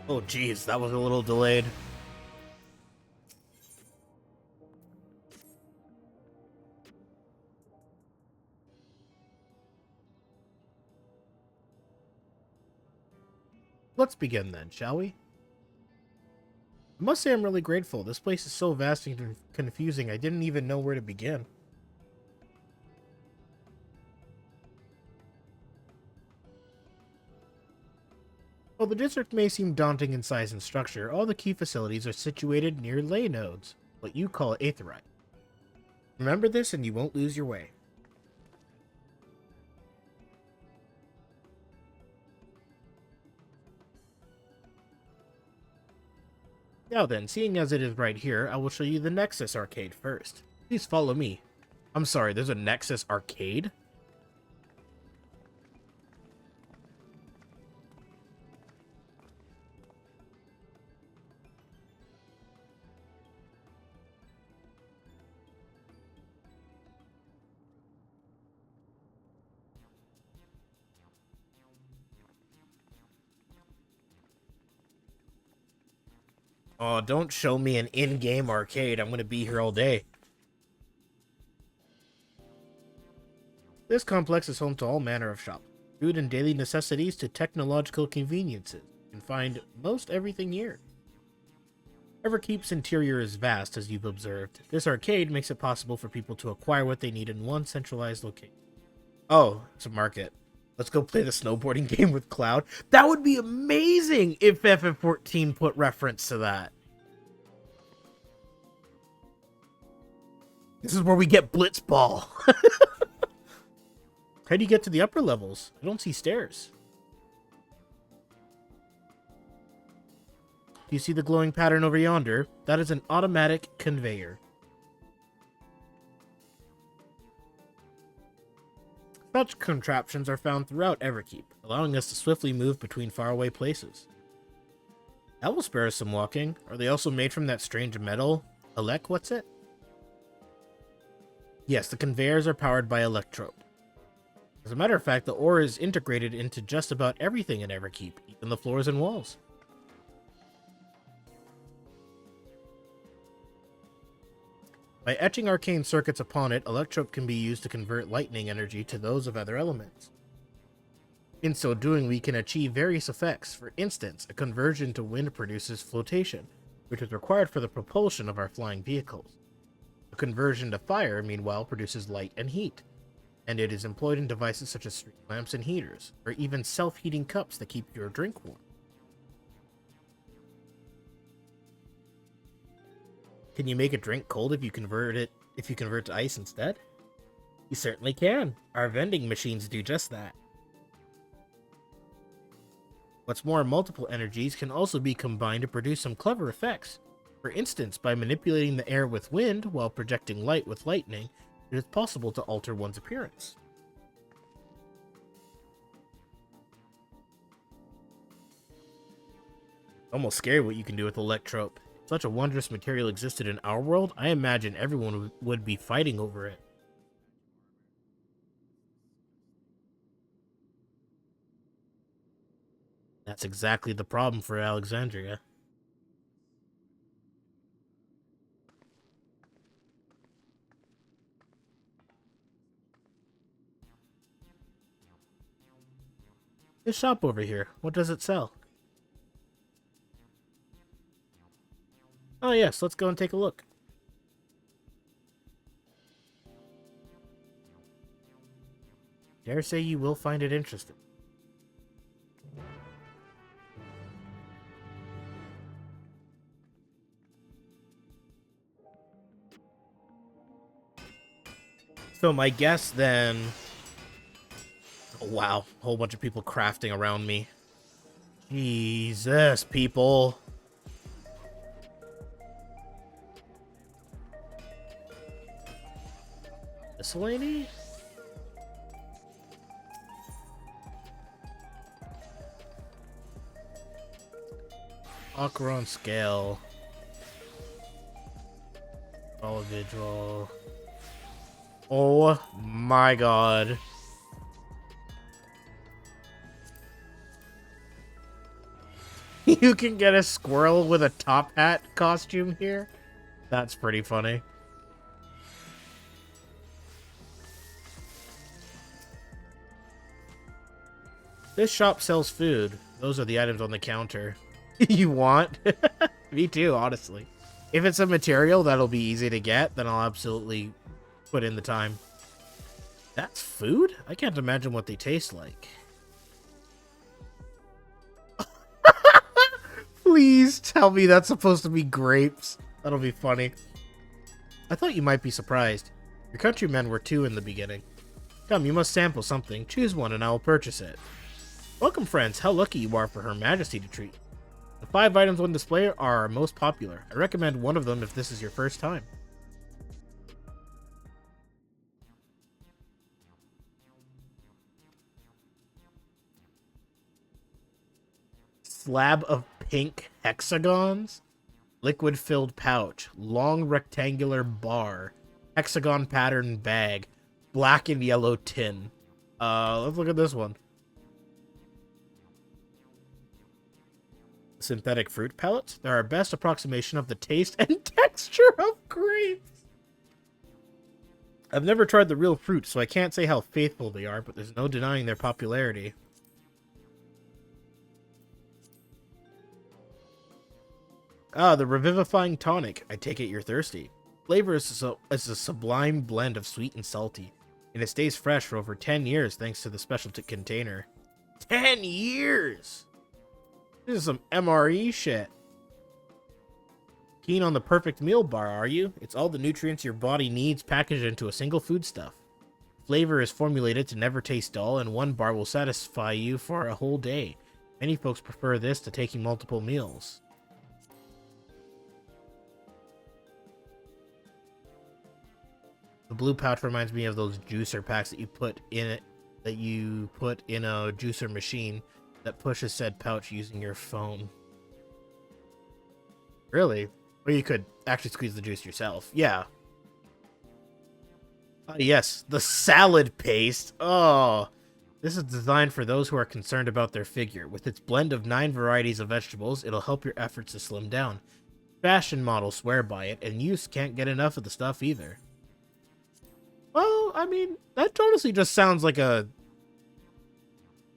Oh, geez, that was a little delayed. Let's begin then, shall we? I must say I'm really grateful. This place is so vast and confusing, I didn't even know where to begin. While the district may seem daunting in size and structure, all the key facilities are situated near ley nodes, what you call aetheryte. Remember this and you won't lose your way. Now then, seeing as it is right here, I will show you the Nexus arcade first. Please follow me. I'm sorry, there's a Nexus arcade? Oh, don't show me an in-game arcade. I'm gonna be here all day. This complex is home to all manner of shops. Food and daily necessities to technological conveniences. You can find most everything here. Everkeep's interior is vast, as you've observed. This arcade makes it possible for people to acquire what they need in one centralized location. Oh, it's a market. Let's go play the snowboarding game with Cloud. That would be amazing if FF14 put reference to that. This is where we get Blitzball. How do you get to the upper levels? I don't see stairs. Do you see the glowing pattern over yonder? That is an automatic conveyor. Such contraptions are found throughout Everkeep, allowing us to swiftly move between faraway places. That will spare us some walking. Are they also made from that strange metal? Elec, what's it? Yes, the conveyors are powered by electrode. As a matter of fact, the ore is integrated into just about everything in Everkeep, even the floors and walls. By etching arcane circuits upon it, electrope can be used to convert lightning energy to those of other elements. In so doing, we can achieve various effects. For instance, a conversion to wind produces flotation, which is required for the propulsion of our flying vehicles. A conversion to fire, meanwhile, produces light and heat, and it is employed in devices such as street lamps and heaters, or even self-heating cups that keep your drink warm. Can you make a drink cold if you convert to ice instead? You certainly can. Our vending machines do just that. What's more, multiple energies can also be combined to produce some clever effects. For instance, by manipulating the air with wind while projecting light with lightning, it is possible to alter one's appearance. Almost scary what you can do with electrope. If such a wondrous material existed in our world, I imagine everyone would be fighting over it. That's exactly the problem for Alexandria. This shop over here, what does it sell? Oh yes, let's go and take a look. Dare say you will find it interesting. So my guess then... Oh, wow, a whole bunch of people crafting around me. Jesus, people. This lady? Aqua on scale. Individual. Oh my god. You can get a squirrel with a top hat costume here? That's pretty funny. This shop sells food. Those are the items on the counter. You want? Me too, honestly. If it's a material that'll be easy to get, then I'll absolutely put in the time. That's food? I can't imagine what they taste like. Please tell me that's supposed to be grapes. That'll be funny. I thought you might be surprised. Your countrymen were too in the beginning. Come, you must sample something. Choose one and I will purchase it. Welcome, friends. How lucky you are for Her Majesty to treat. The 5 items on display are our most popular. I recommend one of them if this is your first time. Slab of pink hexagons? Liquid-filled pouch. Long rectangular bar. Hexagon pattern bag. Black and yellow tin. Let's look at this one. Synthetic fruit pellets. They're our best approximation of the taste and texture of grapes. I've never tried the real fruit, so I can't say how faithful they are, but there's no denying their popularity. Ah, the revivifying tonic. I take it you're thirsty. Flavor is a sublime blend of sweet and salty, and it stays fresh for over 10 years thanks to the special container. 10 years! This is some MRE shit. Keen on the perfect meal bar, are you? It's all the nutrients your body needs packaged into a single foodstuff. Flavor is formulated to never taste dull, and one bar will satisfy you for a whole day. Many folks prefer this to taking multiple meals. The blue pouch reminds me of those juicer packs that you put in a juicer machine that pushes said pouch using your phone. Really? Or you could actually squeeze the juice yourself. Yeah. Yes, the salad paste. Oh, this is designed for those who are concerned about their figure. With its blend of 9 varieties of vegetables, it'll help your efforts to slim down. Fashion models swear by it, and you can't get enough of the stuff either. Well, I mean, that honestly just sounds like a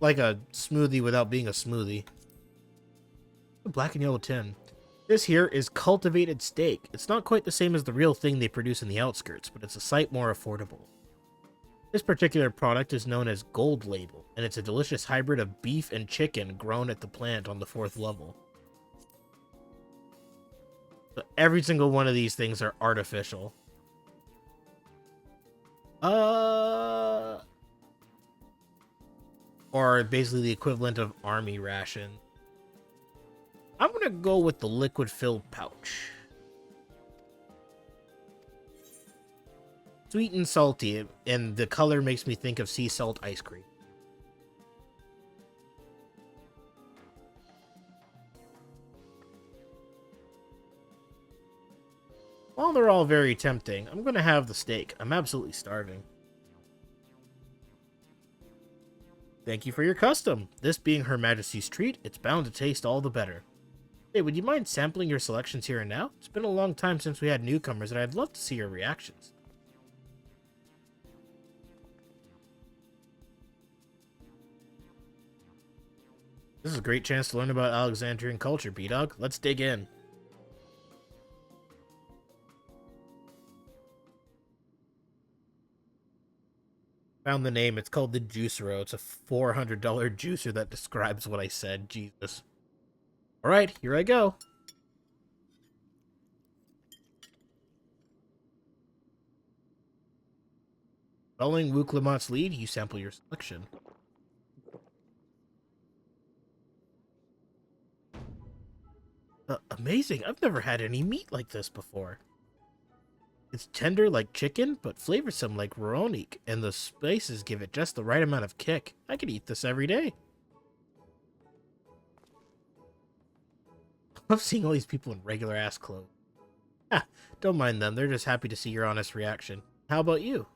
smoothie without being a smoothie. Black and yellow tin. This here is cultivated steak. It's not quite the same as the real thing they produce in the outskirts, but it's a sight more affordable. This particular product is known as Gold Label, and it's a delicious hybrid of beef and chicken grown at the plant on the 4th level. So every single one of these things are artificial. Or basically the equivalent of army ration. I'm gonna go with the liquid-filled pouch. Sweet and salty, and the color makes me think of sea salt ice cream. While they're all very tempting, I'm gonna have the steak. I'm absolutely starving. Thank you for your custom. This being Her Majesty's treat, it's bound to taste all the better. Hey, would you mind sampling your selections here and now? It's been a long time since we had newcomers, and I'd love to see your reactions. This is a great chance to learn about Alexandrian culture, B-Dog. Let's dig in. Found the name. It's called the Juicero. It's a $400 juicer that describes what I said. Jesus. Alright, here I go. Following Wu Clement's lead, you sample your selection. Amazing! I've never had any meat like this before. It's tender like chicken, but flavorsome like Roronik, and the spices give it just the right amount of kick. I could eat this every day. I love seeing all these people in regular-ass clothes. Ah, don't mind them. They're just happy to see your honest reaction. How about you?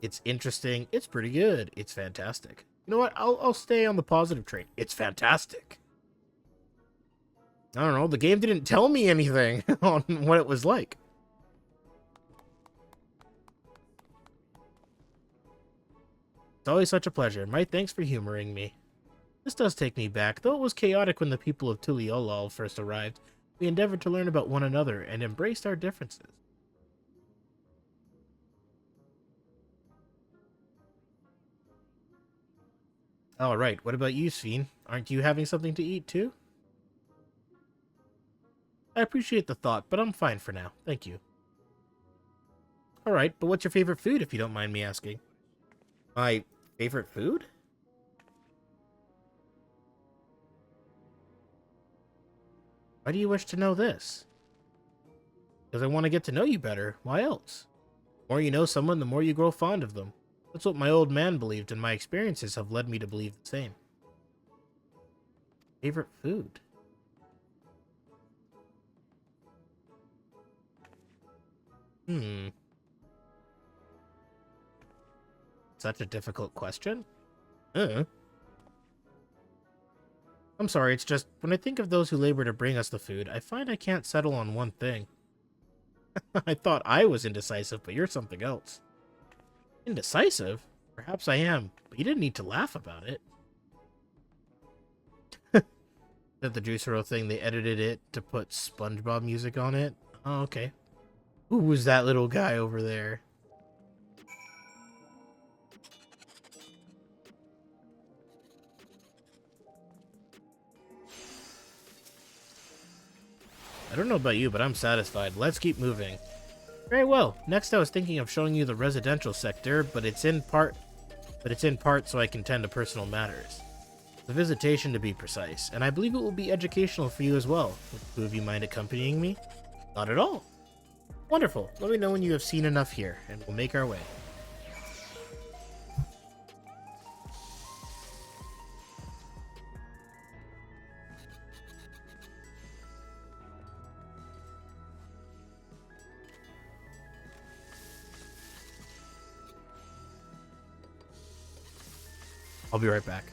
It's interesting. It's pretty good. It's fantastic. You know what? I'll stay on the positive train. It's fantastic. I don't know. The game didn't tell me anything on what it was like. It's always such a pleasure. My thanks for humoring me. This does take me back. Though it was chaotic when the people of Tuliolol first arrived, we endeavored to learn about one another and embraced our differences. Alright, what about you, Sven? Aren't you having something to eat, too? I appreciate the thought, but I'm fine for now. Thank you. Alright, but what's your favorite food, if you don't mind me asking? My favorite food? Why do you wish to know this? Because I want to get to know you better. Why else? The more you know someone, the more you grow fond of them. That's what my old man believed, and my experiences have led me to believe the same. Favorite food? Such a difficult question? I'm sorry, it's just, when I think of those who labor to bring us the food, I find I can't settle on one thing. I thought I was indecisive, but you're something else. Indecisive? Perhaps I am, but you didn't need to laugh about it. That the Juice WRLD thing, they edited it to put SpongeBob music on it? Oh, okay. Who was that little guy over there? I don't know about you, but I'm satisfied. Let's keep moving. Very well. Next, I was thinking of showing you the residential sector, but it's in part so I can tend to personal matters. The visitation, to be precise, and I believe it will be educational for you as well. Would the two of you mind accompanying me? Not at all. Wonderful. Let me know when you have seen enough here, and we'll make our way. I'll be right back.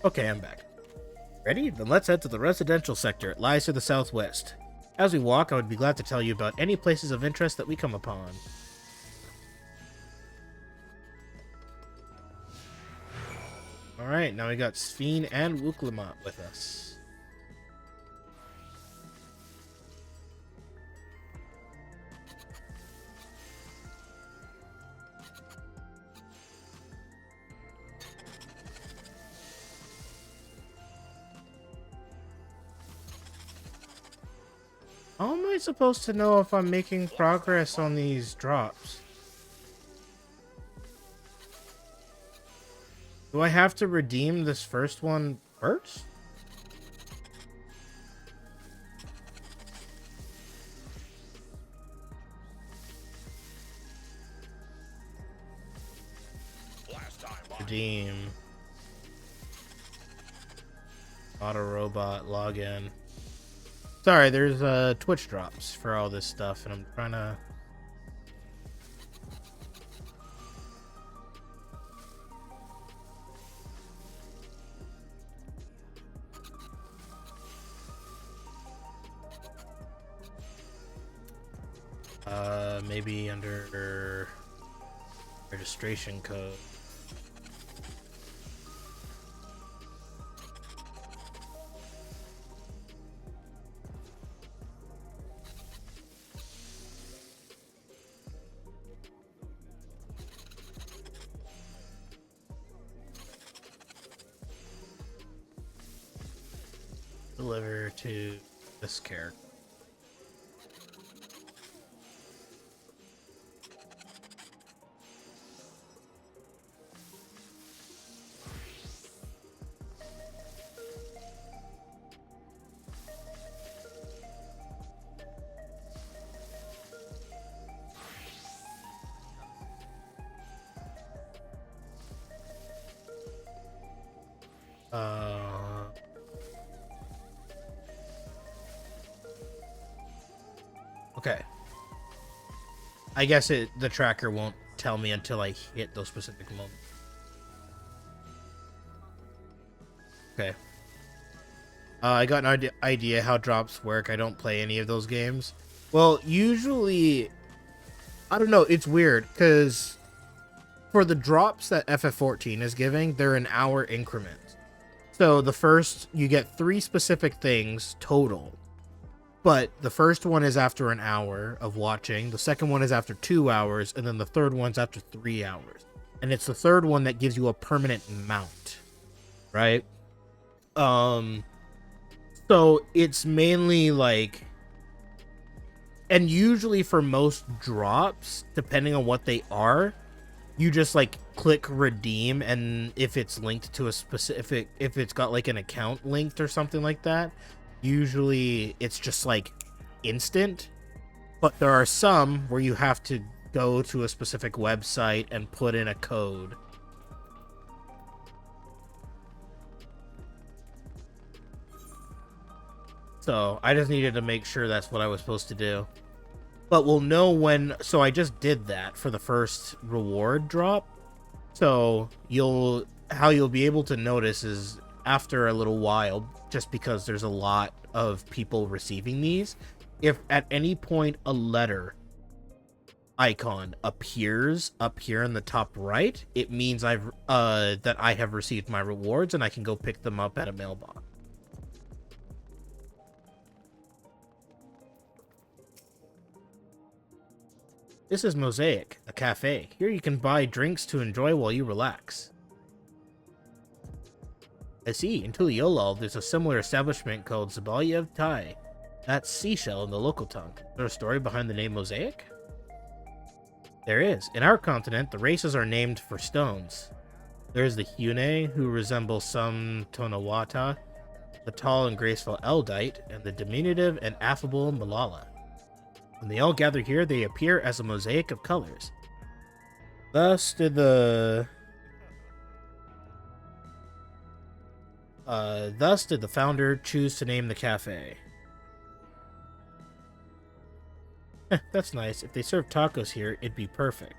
Okay, I'm back. Ready? Then let's head to the residential sector. It lies to the southwest. As we walk, I would be glad to tell you about any places of interest that we come upon. Alright, now we got Sphene and Wuklamot with us. How am I supposed to know if I'm making progress on these drops? Do I have to redeem this first one first? Redeem. Auto robot login. Sorry, there's Twitch drops for all this stuff, and I'm trying to. Maybe under registration code. Deliver to this character. Okay. I guess the tracker won't tell me until I hit those specific moments. Okay. I got an idea how drops work. I don't play any of those games. Well, usually, I don't know. It's weird because for the drops that FF14 is giving, they're in hour increments. So the first, you get 3 specific things total. But the first one is after an hour of watching, the second one is after 2 hours, and then the third one's after 3 hours. And it's the third one that gives you a permanent mount, right? So it's mainly like, and usually for most drops, depending on what they are, you just like click redeem, and if it's linked to a specific, if it's got like an account linked or something like that, usually it's just like instant. But there are some where you have to go to a specific website and put in a code. So I just needed to make sure that's what I was supposed to do. But we'll know when, so I just did that for the first reward drop. So how you'll be able to notice is after a little while, just because there's a lot of people receiving these, if at any point a letter icon appears up here in the top right, it means that I have received my rewards and I can go pick them up at a mailbox. This is Mosaic, a cafe. Here you can buy drinks to enjoy while you relax. I see, in Tuliolol, there's a similar establishment called Zabalyev Thai. That's seashell in the local tongue. Is there a story behind the name Mosaic? There is. In our continent, the races are named for stones. There's the Hyune, who resembles some Tonawata, the tall and graceful Eldite, and the diminutive and affable Malala. When they all gather here, they appear as a mosaic of colors. Thus did the founder choose to name the cafe. That's nice. If they serve tacos here, it'd be perfect.